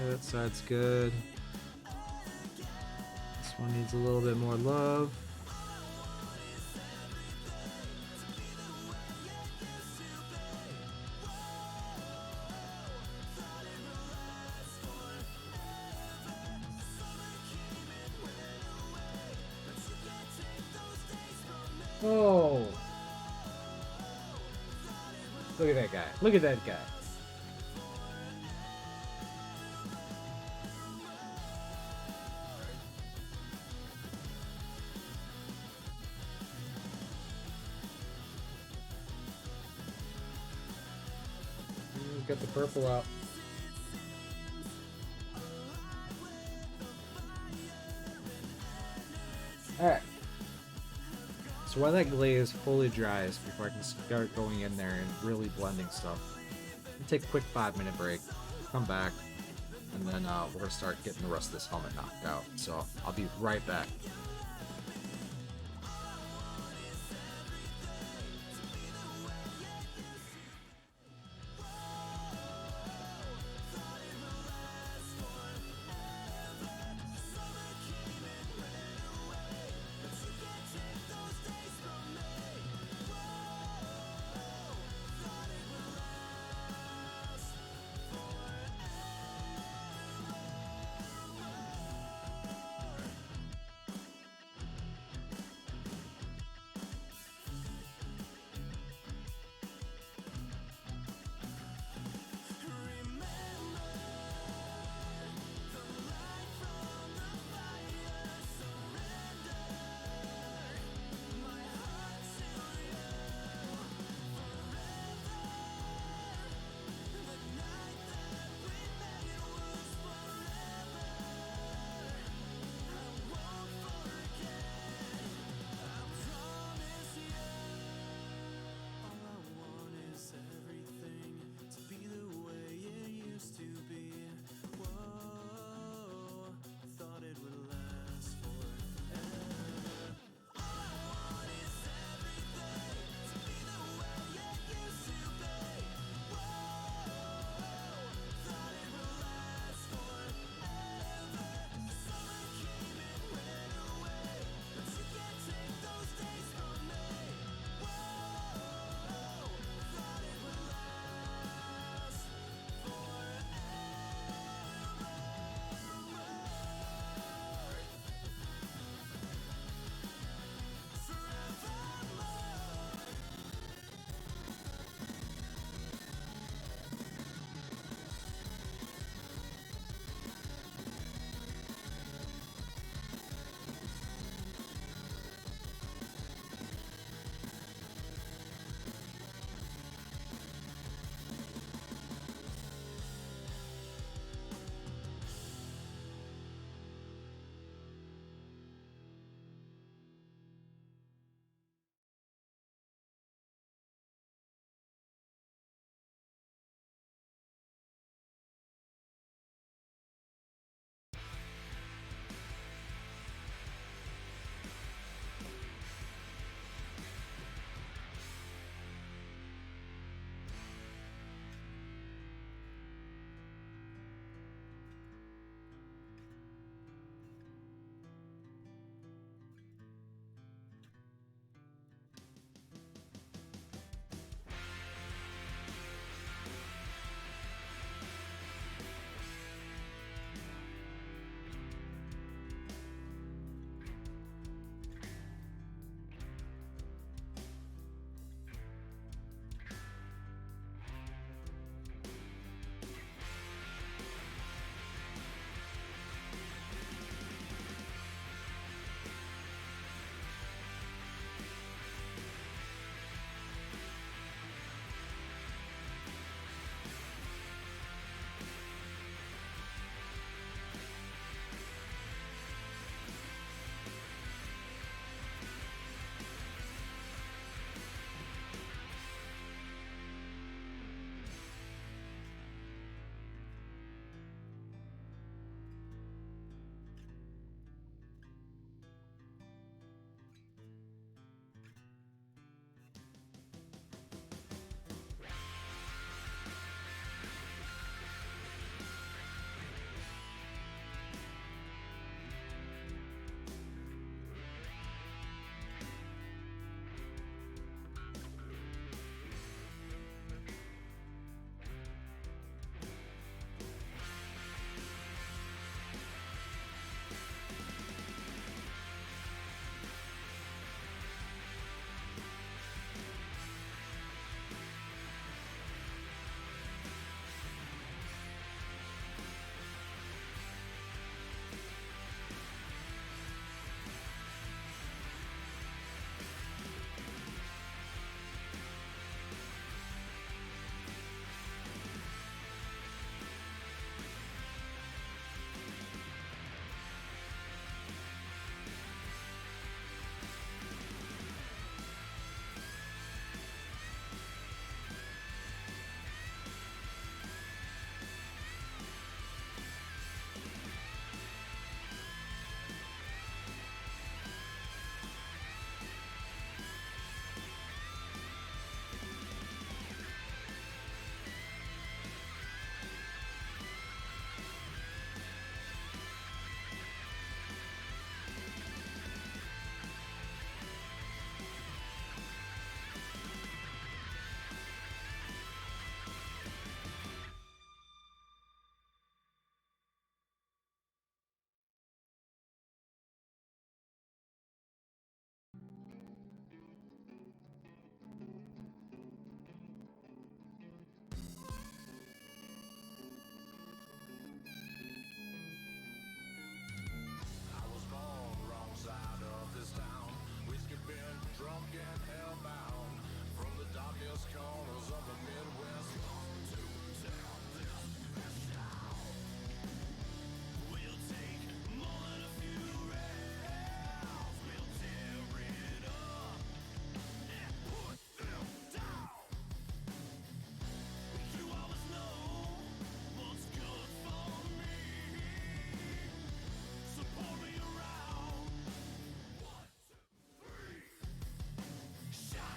That side's good. This one needs a little bit more love. Oh! Look at that guy. Look at that guy. Got the purple out. Alright. So while that glaze fully dries before I can start going in there and really blending stuff, I'll take a quick 5-minute break, come back, and then we're going to start getting the rest of this helmet knocked out. So I'll be right back.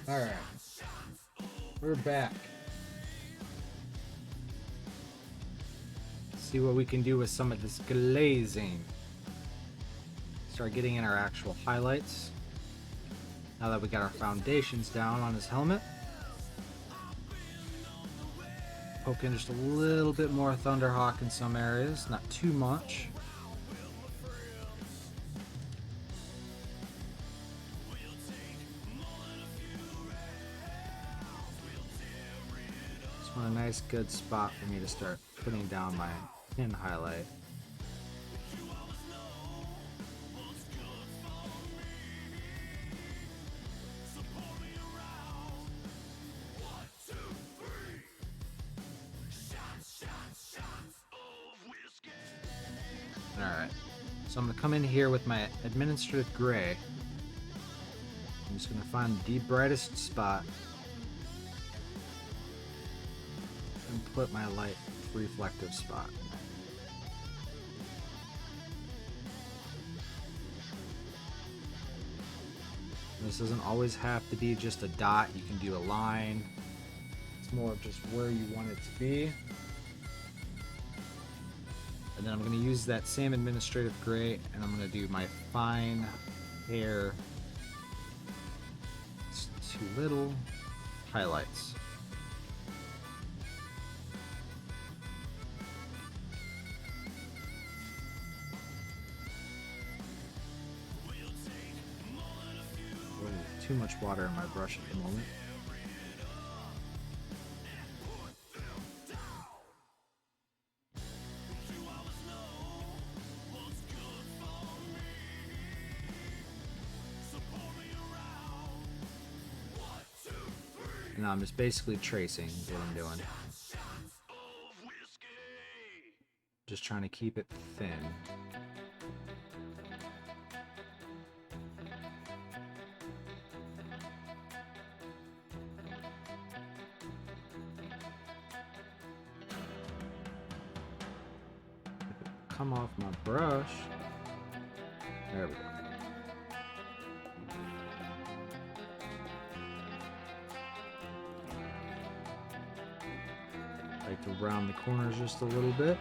Alright. We're back. See what we can do with some of this glazing. Start getting in our actual highlights. Now that we got our foundations down on his helmet. Poke in just a little bit more Thunderhawk in some areas, not too much. Just want a nice good spot for me to start putting down my pin highlight. Alright, so I'm going to come in here with my administrative gray. I'm just going to find the brightest spot and put my light reflective spot. This doesn't always have to be just a dot, you can do a line. It's more of just where you want it to be. And then I'm going to use that same administrative gray and I'm going to do my fine hair, it's too little, highlights. Ooh, too much water in my brush at the moment. And I'm just basically tracing what I'm doing. Just trying to keep it thin. Come off my brush. There we go. Like to round the corners just a little bit.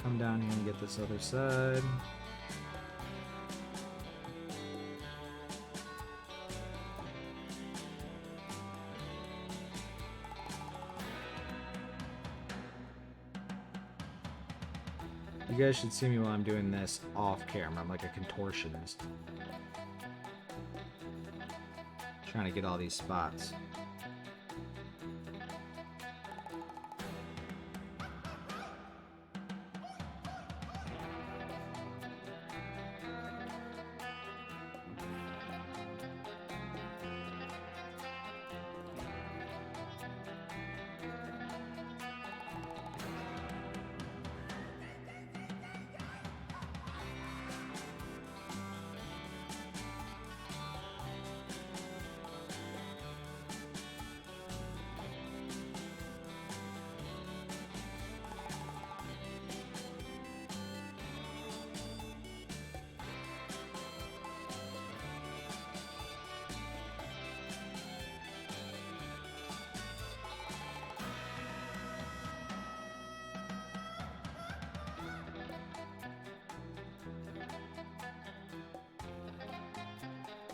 Come down here and get this other side. You guys should see me while I'm doing this off camera. I'm like a contortionist. Trying to get all these spots.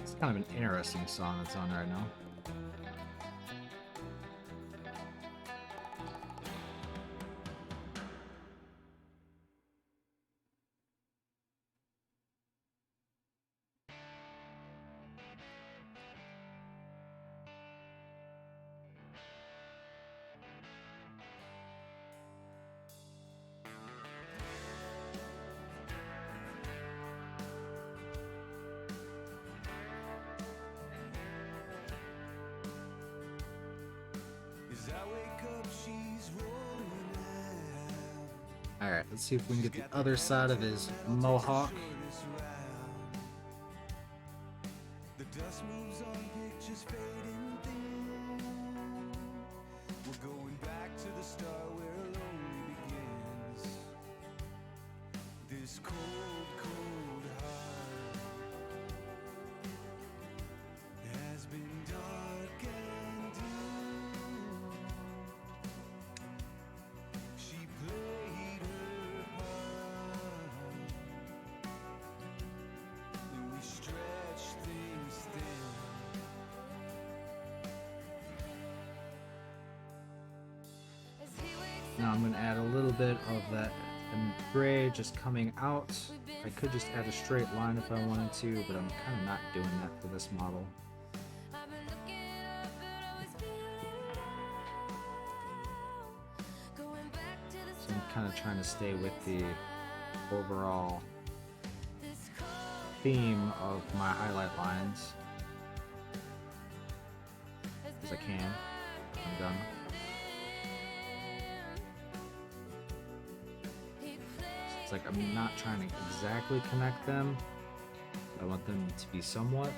It's kind of an interesting song that's on right now. Alright, let's see if we can get the other side of his mohawk. The dust moves on pictures fading thin. We're going back to the start where it only begins. This cold, cold heart. I'm gonna add a little bit of that gray just coming out. I could just add a straight line if I wanted to, but I'm kind of not doing that for this model. So I'm kind of trying to stay with the overall theme of my highlight lines as I can. I'm done. It's like I'm not trying to exactly connect them. I want them to be somewhat.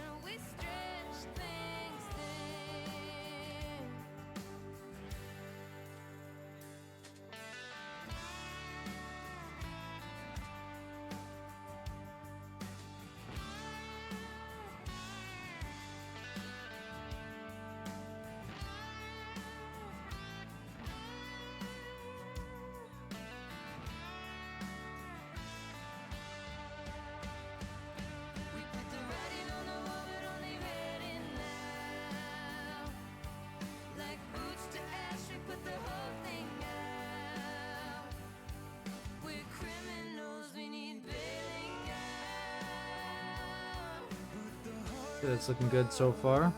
It's looking good so far.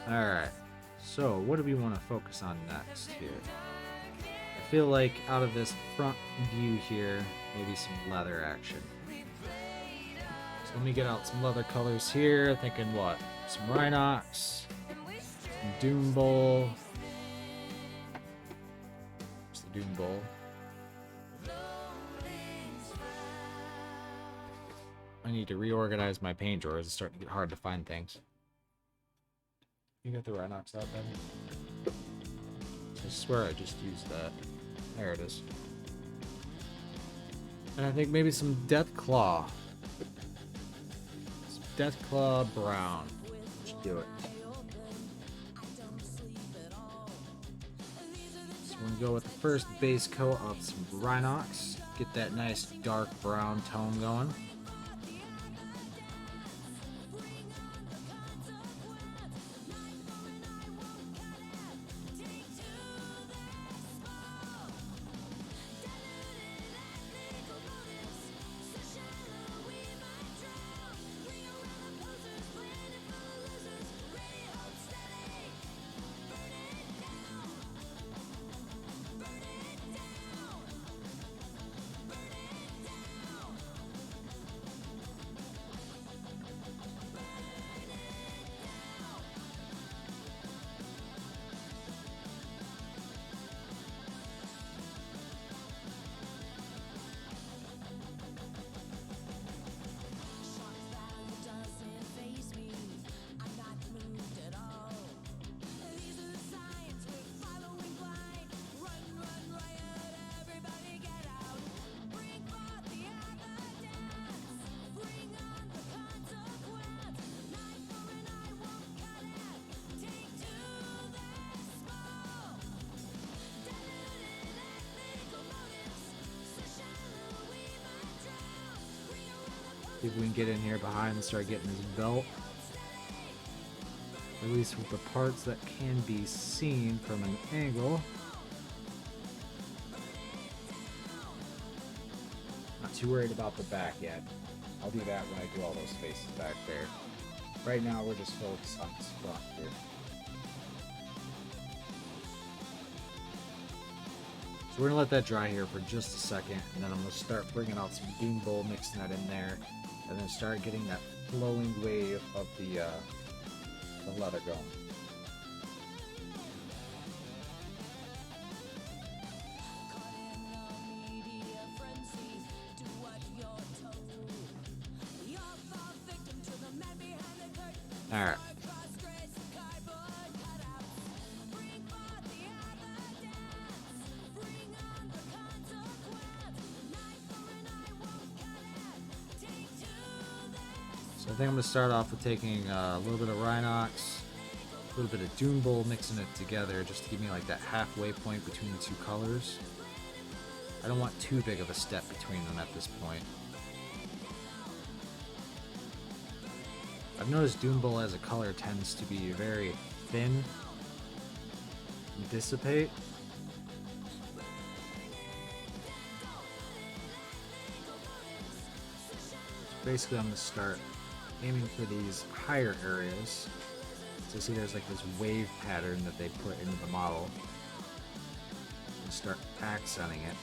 Alright, so what do we want to focus on next here? I feel like out of this front view here, maybe some leather action. So let me get out some leather colors here, thinking what? Some Rhinox. Doom Bowl. What's the Doom Bowl? I need to reorganize my paint drawers. It's starting to get hard to find things. You got the Rhinox out then? I swear I just used that. There it is. And I think maybe some Death Claw. Some Death Claw Brown. Let's do it. We're gonna go with the first base coat of some Rhinox. Get that nice dark brown tone going. See if we can get in here behind and start getting his belt. At least with the parts that can be seen from an angle. Not too worried about the back yet. I'll do that when I do all those faces back there. Right now we're just focused on this front here. So we're gonna let that dry here for just a second, and then I'm gonna start bringing out some Doom Bowl, mixing that in there, and then start getting that flowing wave of the leather going. All right. So I think I'm going to start off with taking a little bit of Rhinox, a little bit of Doom Bowl, mixing it together just to give me like that halfway point between the two colors. I don't want too big of a step between them at this point. I've noticed Doom Bull as a color tends to be very thin and dissipate. Basically, I'm going to start aiming for these higher areas. So see there's like this wave pattern that they put into the model. And start accenting it.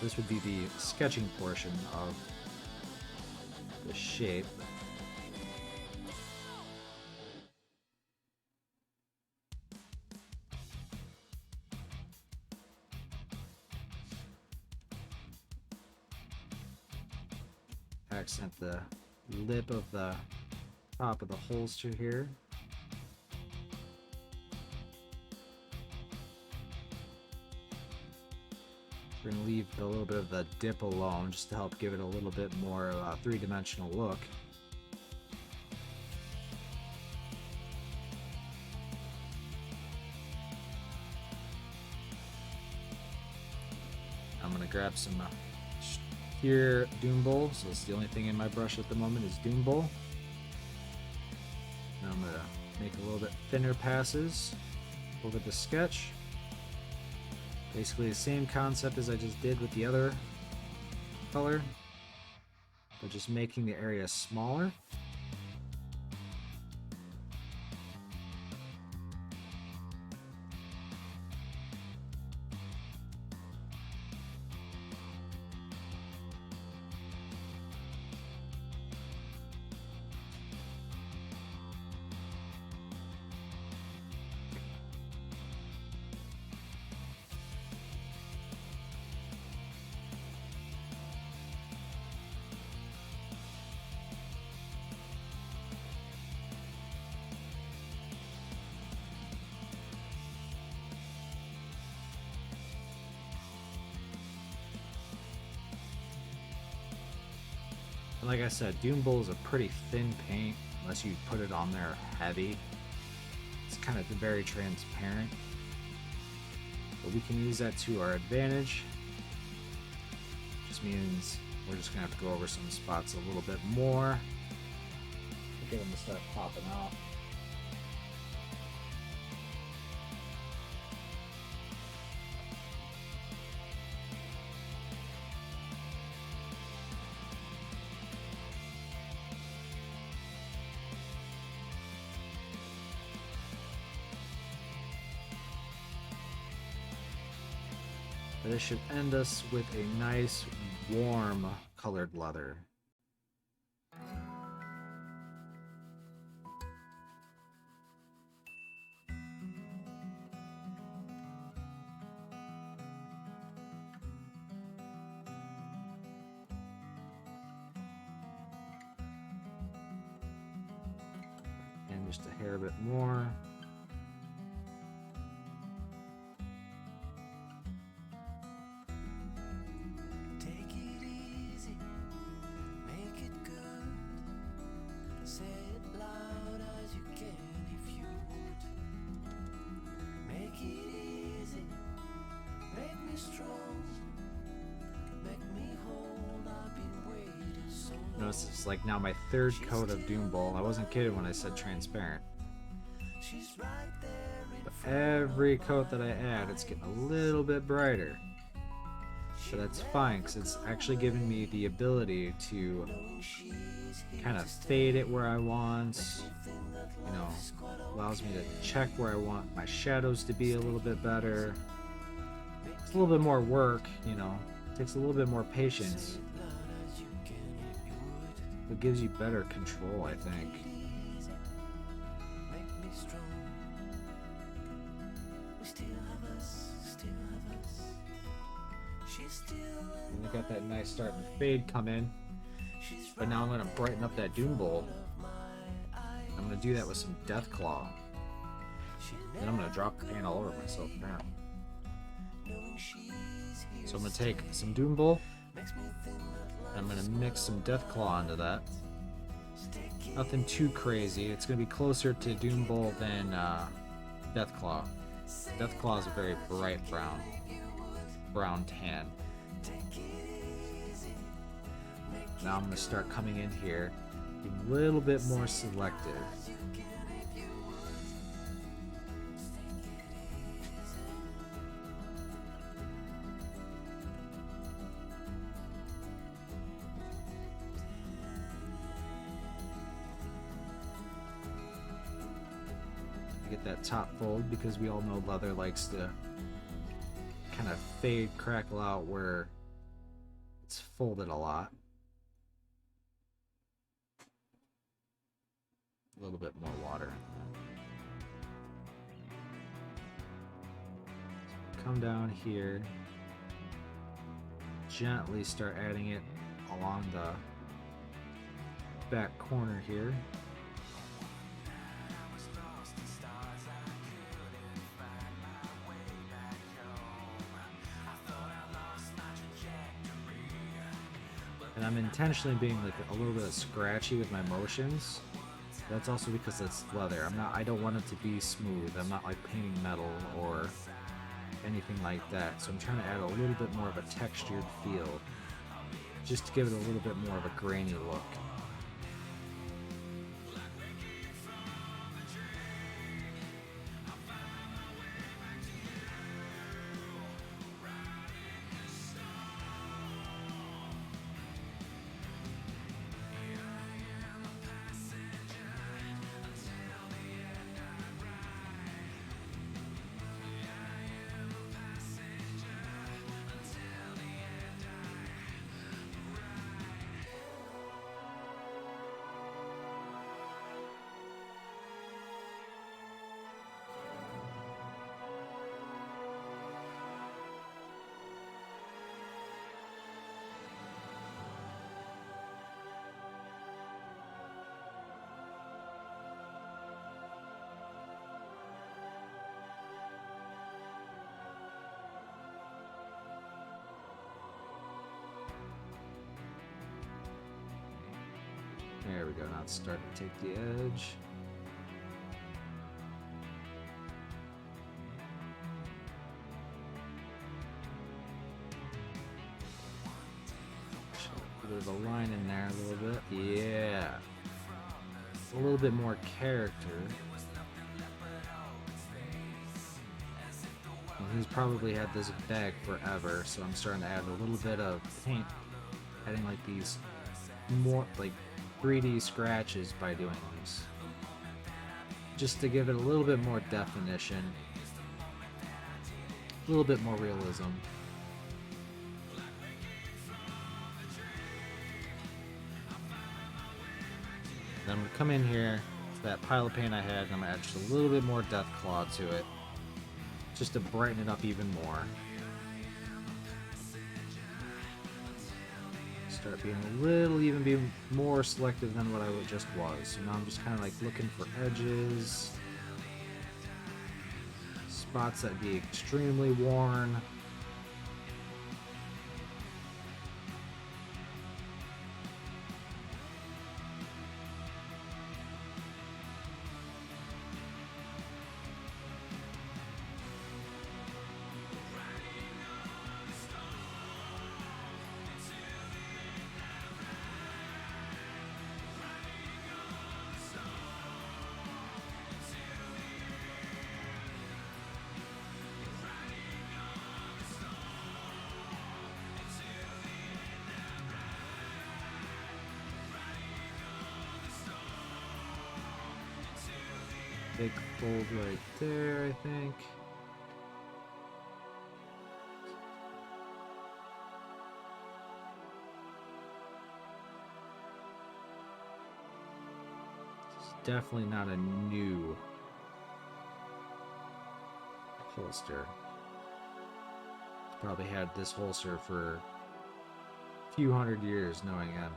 This would be the sketching portion of the shape. Accent the lip of the top of the holster here. We're going to leave a little bit of the dip alone just to help give it a little bit more three-dimensional look. I'm going to grab some here Doom Bull, so it's the only thing in my brush at the moment is Doom Bull. Now I'm going to make a little bit thinner passes over the sketch. Basically the same concept as I just did with the other color, but just making the area smaller. And like I said, Doom Bull is a pretty thin paint unless you put it on there heavy. It's kind of very transparent. But we can use that to our advantage. Just means we're just gonna have to go over some spots a little bit more to get them to start popping out. This should end us with a nice, warm colored leather. And just a hair bit more. Notice it's like now my third coat of Doom Bull. I wasn't kidding when I said transparent. But every coat that I add, it's getting a little bit brighter. But that's fine, because it's actually giving me the ability to kind of fade it where I want. You know, allows me to check where I want my shadows to be a little bit better. It's a little bit more work, you know. It takes a little bit more patience. It gives you better control, I think. And we got that nice starting to fade come in. But now I'm going to brighten up that Doom Bull. I'm going to do that with some Deathclaw. Then I'm going to drop the paint all over myself now. So I'm going to take some Doom Bull. I'm going to mix some Deathclaw onto that. Nothing too crazy. It's going to be closer to Doom Bull than Deathclaw. Deathclaw is a very bright brown tan. Now I'm going to start coming in here Be a little bit more selective. Get that top fold because we all know leather likes to kind of fade, crackle out where it's folded a lot. A little bit more water. Come down here, gently start adding it along the back corner here. And I'm intentionally being like a little bit scratchy with my motions. That's also because it's leather. I don't want it to be smooth. I'm not like painting metal or anything like that. So I'm trying to add a little bit more of a textured feel, just to give it a little bit more of a grainy look. There we go, now it's starting to take the edge. Put a bit of a line in there a little bit. Yeah. A little bit more character. And he's probably had this bag forever, so I'm starting to add a little bit of paint, adding like these more like 3D scratches by doing this, just to give it a little bit more definition, a little bit more realism. Then I'm going to come in here to that pile of paint I had, and I'm going to add just a little bit more Death Claw to it, just to brighten it up even more. Start being a little, even be more selective than what I just was. So now I'm just kind of like looking for edges, spots that be extremely worn. Big fold right there, I think. It's definitely not a new holster. Probably had this holster for a few hundred years, knowing him.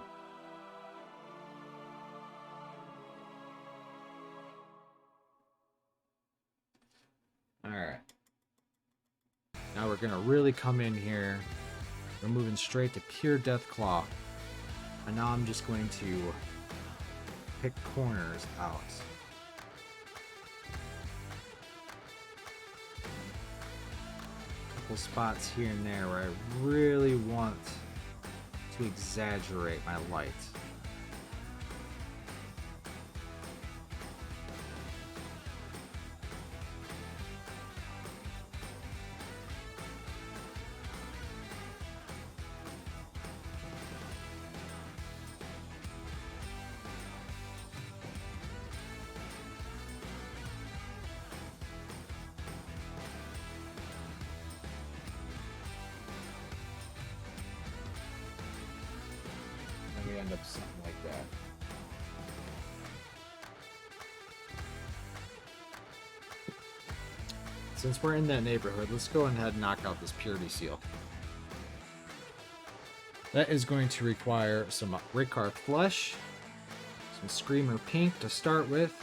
Alright. Now we're gonna really come in here. We're moving straight to pure Death Claw. And now I'm just going to pick corners out. Couple spots here and there where I really want to exaggerate my light. end up something like that. Since we're in that neighborhood, let's go ahead and knock out this purity seal. That is going to require some Ricard flesh, some Screamer pink to start with.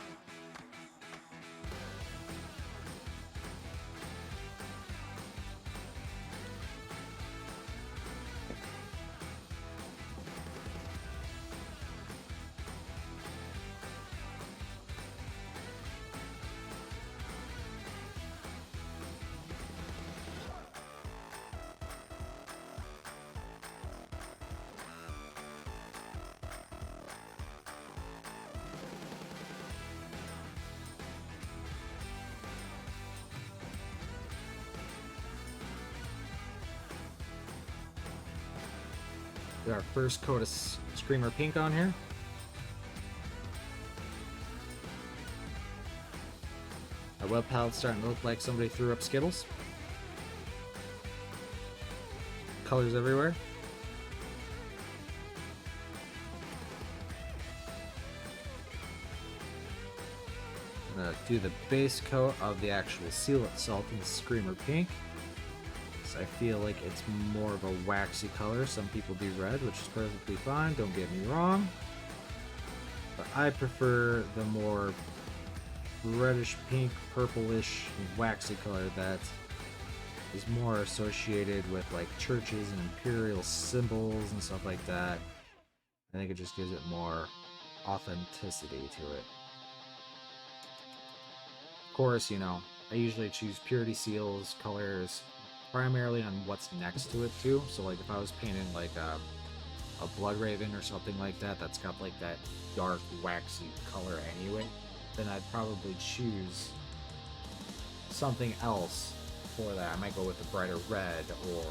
Get our first coat of Screamer pink on here. Our web palette's starting to look like somebody threw up Skittles. Colors everywhere. I'm gonna do the base coat of the actual seal itself in Screamer pink. I feel like it's more of a waxy color. Some people do red, which is perfectly fine, don't get me wrong. But I prefer the more reddish pink, purplish, waxy color that is more associated with like churches and imperial symbols and stuff like that. I think it just gives it more authenticity to it. Of course, you know, I usually choose purity seals, colors, primarily on what's next to it too. So like if I was painting like a blood raven or something like that that's got like that dark waxy color anyway, then I'd probably choose something else for that. I might go with a brighter red or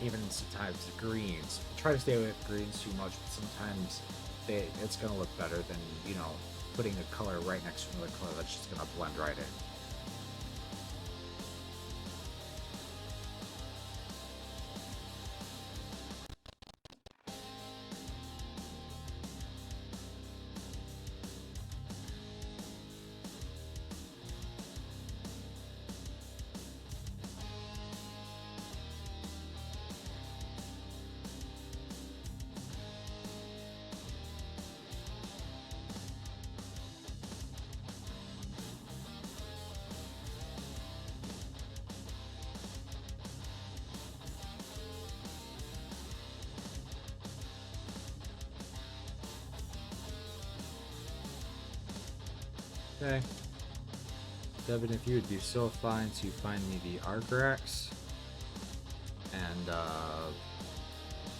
even sometimes the greens. I try to stay away from greens too much, but sometimes it's gonna look better than, you know, putting a color right next to another color that's just gonna blend right in. Okay. Devin, if you would be so fine to find me the Argrax. And,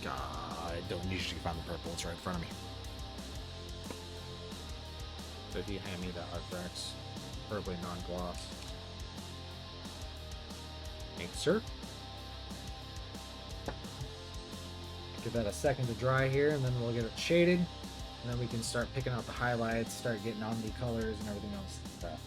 God, I don't need you to find the purple, it's right in front of me. So if you hand me the Argrax, preferably non-gloss. Thank you, sir. Give that a second to dry here, and then we'll get it shaded. And then we can start picking out the highlights, start getting on the colors and everything else like that.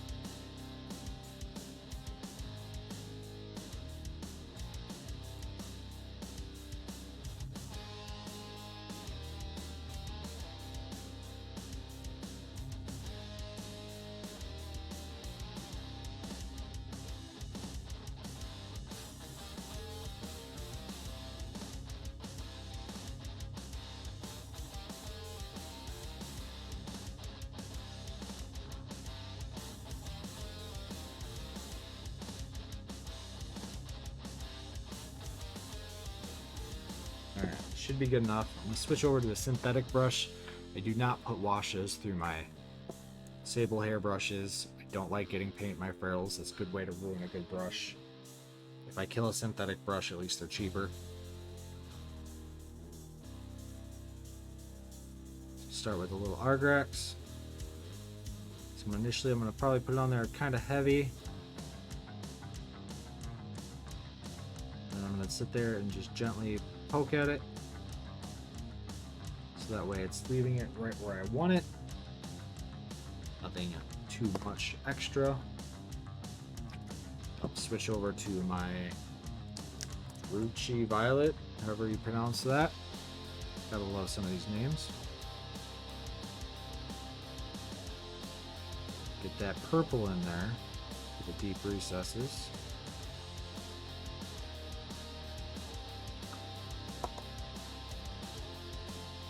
Alright, should be good enough. I'm going to switch over to a synthetic brush. I do not put washes through my sable hair brushes. I don't like getting paint in my ferrules. It's a good way to ruin a good brush. If I kill a synthetic brush, at least they're cheaper. Start with a little Argrax. So initially I'm going to probably put it on there kind of heavy. And I'm going to sit there and just gently poke at it. So that way it's leaving it right where I want it. Nothing too much extra. I'll switch over to my Ruchi Violet, however you pronounce that. Gotta love some of these names. Get that purple in there for the deep recesses.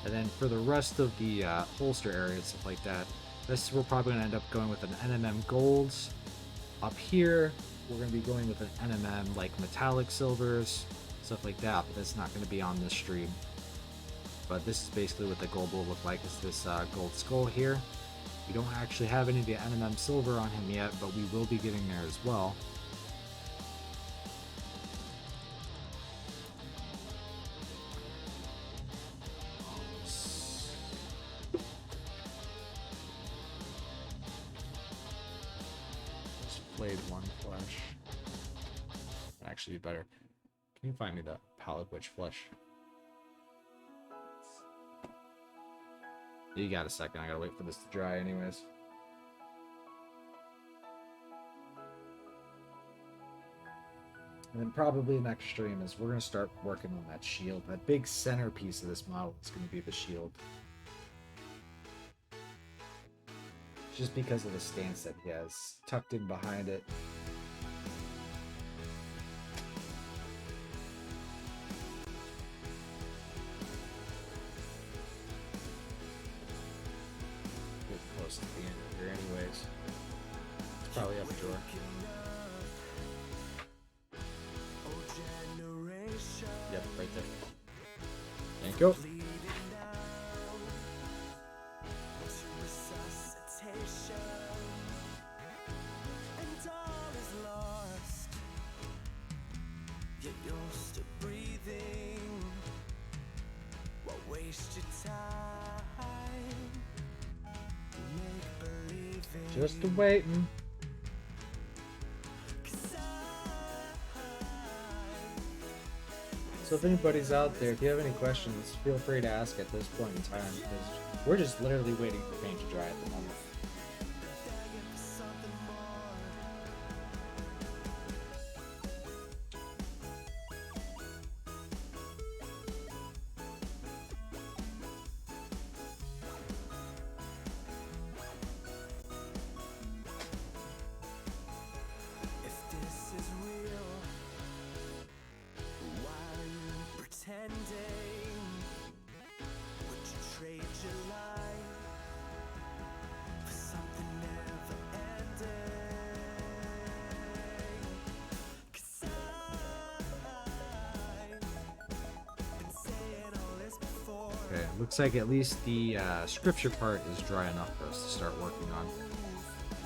And then for the rest of the holster area and stuff like that, this we're probably going to end up going with an NMM golds. Up here, we're going to be going with an NMM like metallic silvers, stuff like that, but that's not going to be on this stream. But this is basically what the gold will look like, is this gold skull here. We don't actually have any of the NMM silver on him yet, but we will be getting there as well. Flayed one flesh. That'd actually be better. Can you find me the pallid witch flesh? You got a second. I gotta wait for this to dry anyways. And then probably next stream is we're gonna start working on that shield. That big centerpiece of this model is gonna be the shield. Just because of the stance that he has tucked in behind it. To the end of here anyways. It's probably up a drawer. Yep, right there. Thank you. Just waiting. So if anybody's out there, if you have any questions, feel free to ask at this point in time, because we're just literally waiting for paint to dry at the moment. Looks like at least the scripture part is dry enough for us to start working on.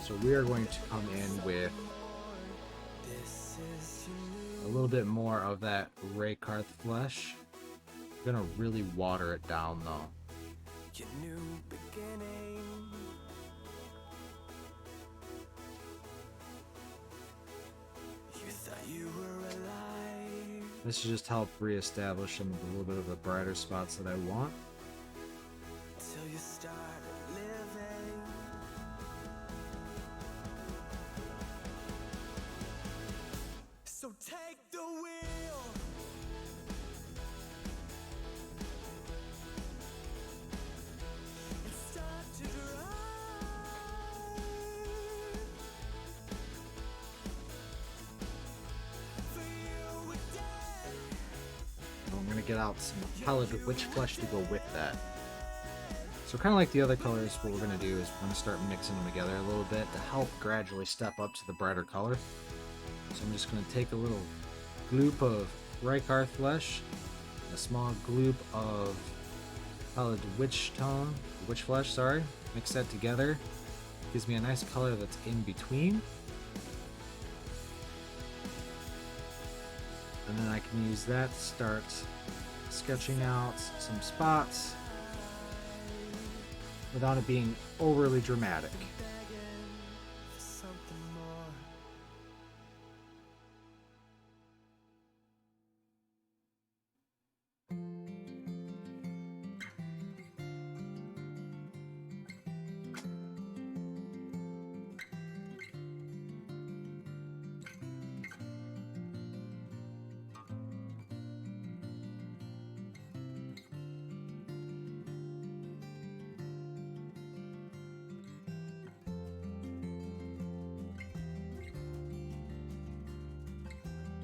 So we are going to come in with a little bit more of that Raykarth flesh. I'm gonna really water it down though. This should just help reestablish some of the little bit of the brighter spots that I want. You start living. So take the wheel. And start to drive. For you again. I'm gonna get out some pallid witch flesh to go with that. So kind of like the other colors, what we're going to do is we're going to start mixing them together a little bit to help gradually step up to the brighter color. So I'm just going to take a little gloop of Raykarth flesh, a small gloop of pallid witch flesh, sorry. Mix that together. Gives me a nice color that's in between. And then I can use that to start sketching out some spots without it being overly dramatic.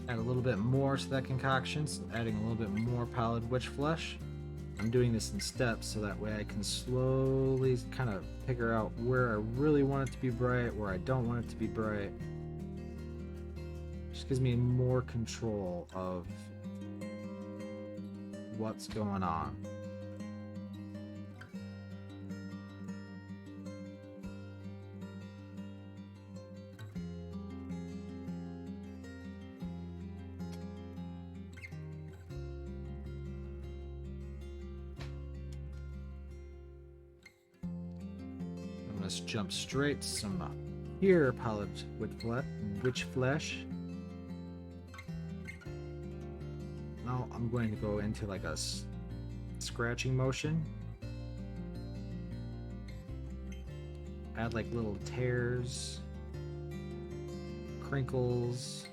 Add a little bit more to that concoction, so adding a little bit more pallid witch flesh. I'm doing this in steps so that way I can slowly kind of figure out where I really want it to be bright, where I don't want it to be bright. Just gives me more control of what's going on. Let's jump straight to some here pallid witch flesh. Now I'm going to go into like a scratching motion. Add like little tears, crinkles.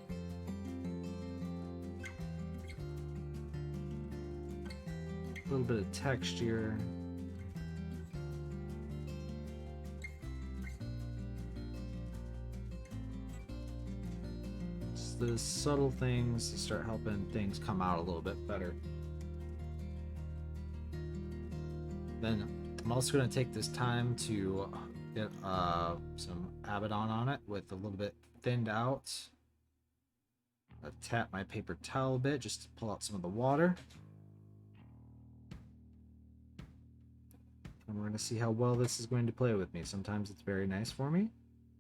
A little bit of texture. The subtle things to start helping things come out a little bit better. Then I'm also going to take this time to get some Abaddon on it with a little bit thinned out. Tap my paper towel a bit just to pull out some of the water. And we're going to see how well this is going to play with me. Sometimes it's very nice for me.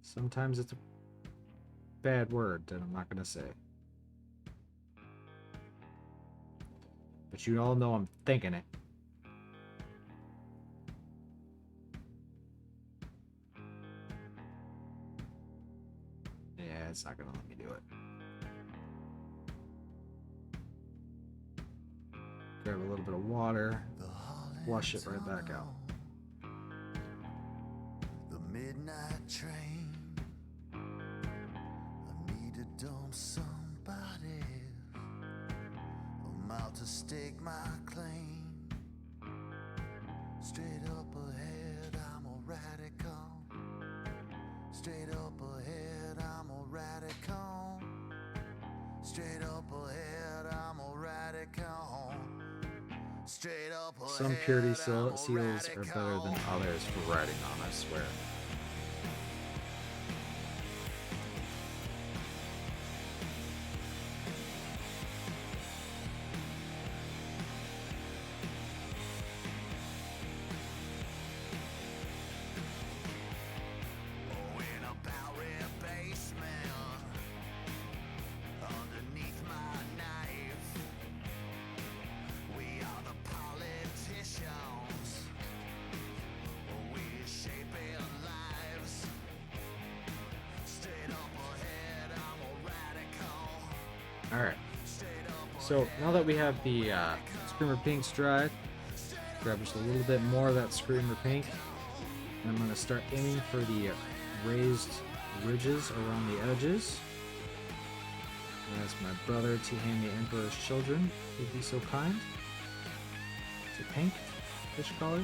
Sometimes it's a bad word that I'm not going to say. But you all know I'm thinking it. Yeah, it's not going to let me do it. Grab a little bit of water, flush it right back out. The midnight train. I need to dump somebody. I'm out to stake my claim. Straight up ahead, I'm a radical. Straight up ahead, I'm a radical. Straight up ahead, I'm a radical. Straight up ahead, Some purity seals are better than others for writing on, I swear. Alright, so now that we have the Screamer Pinks dried, grab just a little bit more of that Screamer Pink, and I'm going to start aiming for the raised ridges around the edges. And ask my brother to hand me Emperor's Children, if he'd be so kind. Is it pink? Fish color?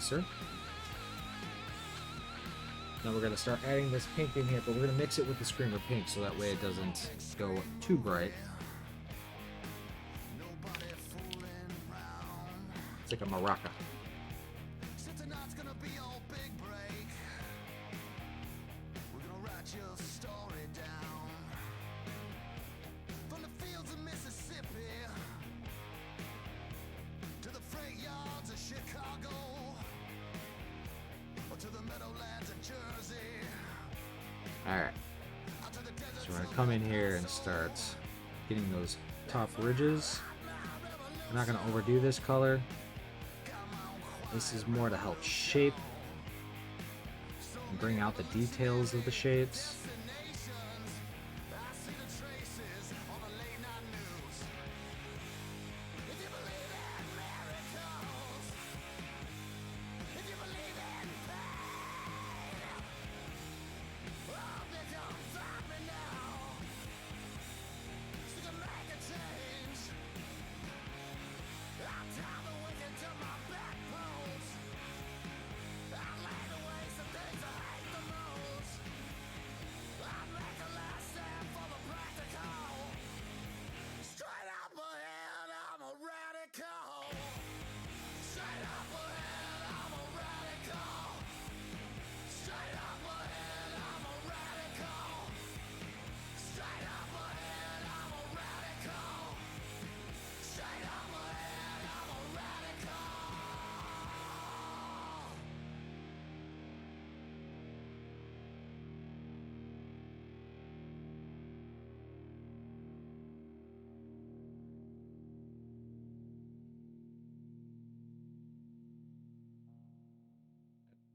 Sir. Now we're going to start adding this pink in here, but we're going to mix it with the Screamer Pink so that way it doesn't go too bright. It's like a maraca. Alright, so we're going to come in here and start getting those top ridges. I'm not going to overdo this color. This is more to help shape and bring out the details of the shapes.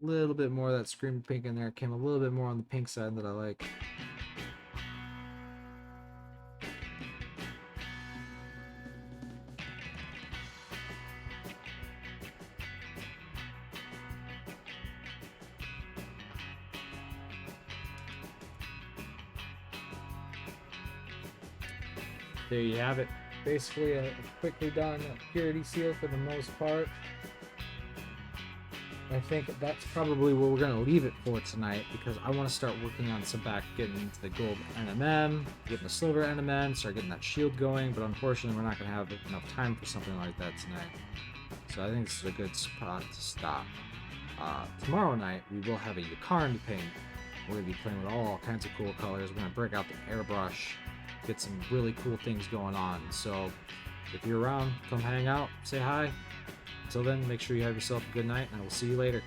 little bit more of that Scream pink in there. It came a little bit more on the pink side that I like. There you have it. Basically a quickly done purity seal for the most part. I think that's probably what we're going to leave it for tonight, because I want to start working on some back, getting into the gold NMM, getting the silver NMM, start getting that shield going, but unfortunately we're not going to have enough time for something like that tonight. So I think this is a good spot to stop. Tomorrow night we will have a Yakarn to paint. We're going to be playing with all kinds of cool colors. We're going to break out the airbrush, get some really cool things going on. So if you're around, come hang out, say hi. Until then, make sure you have yourself a good night, and I will see you later.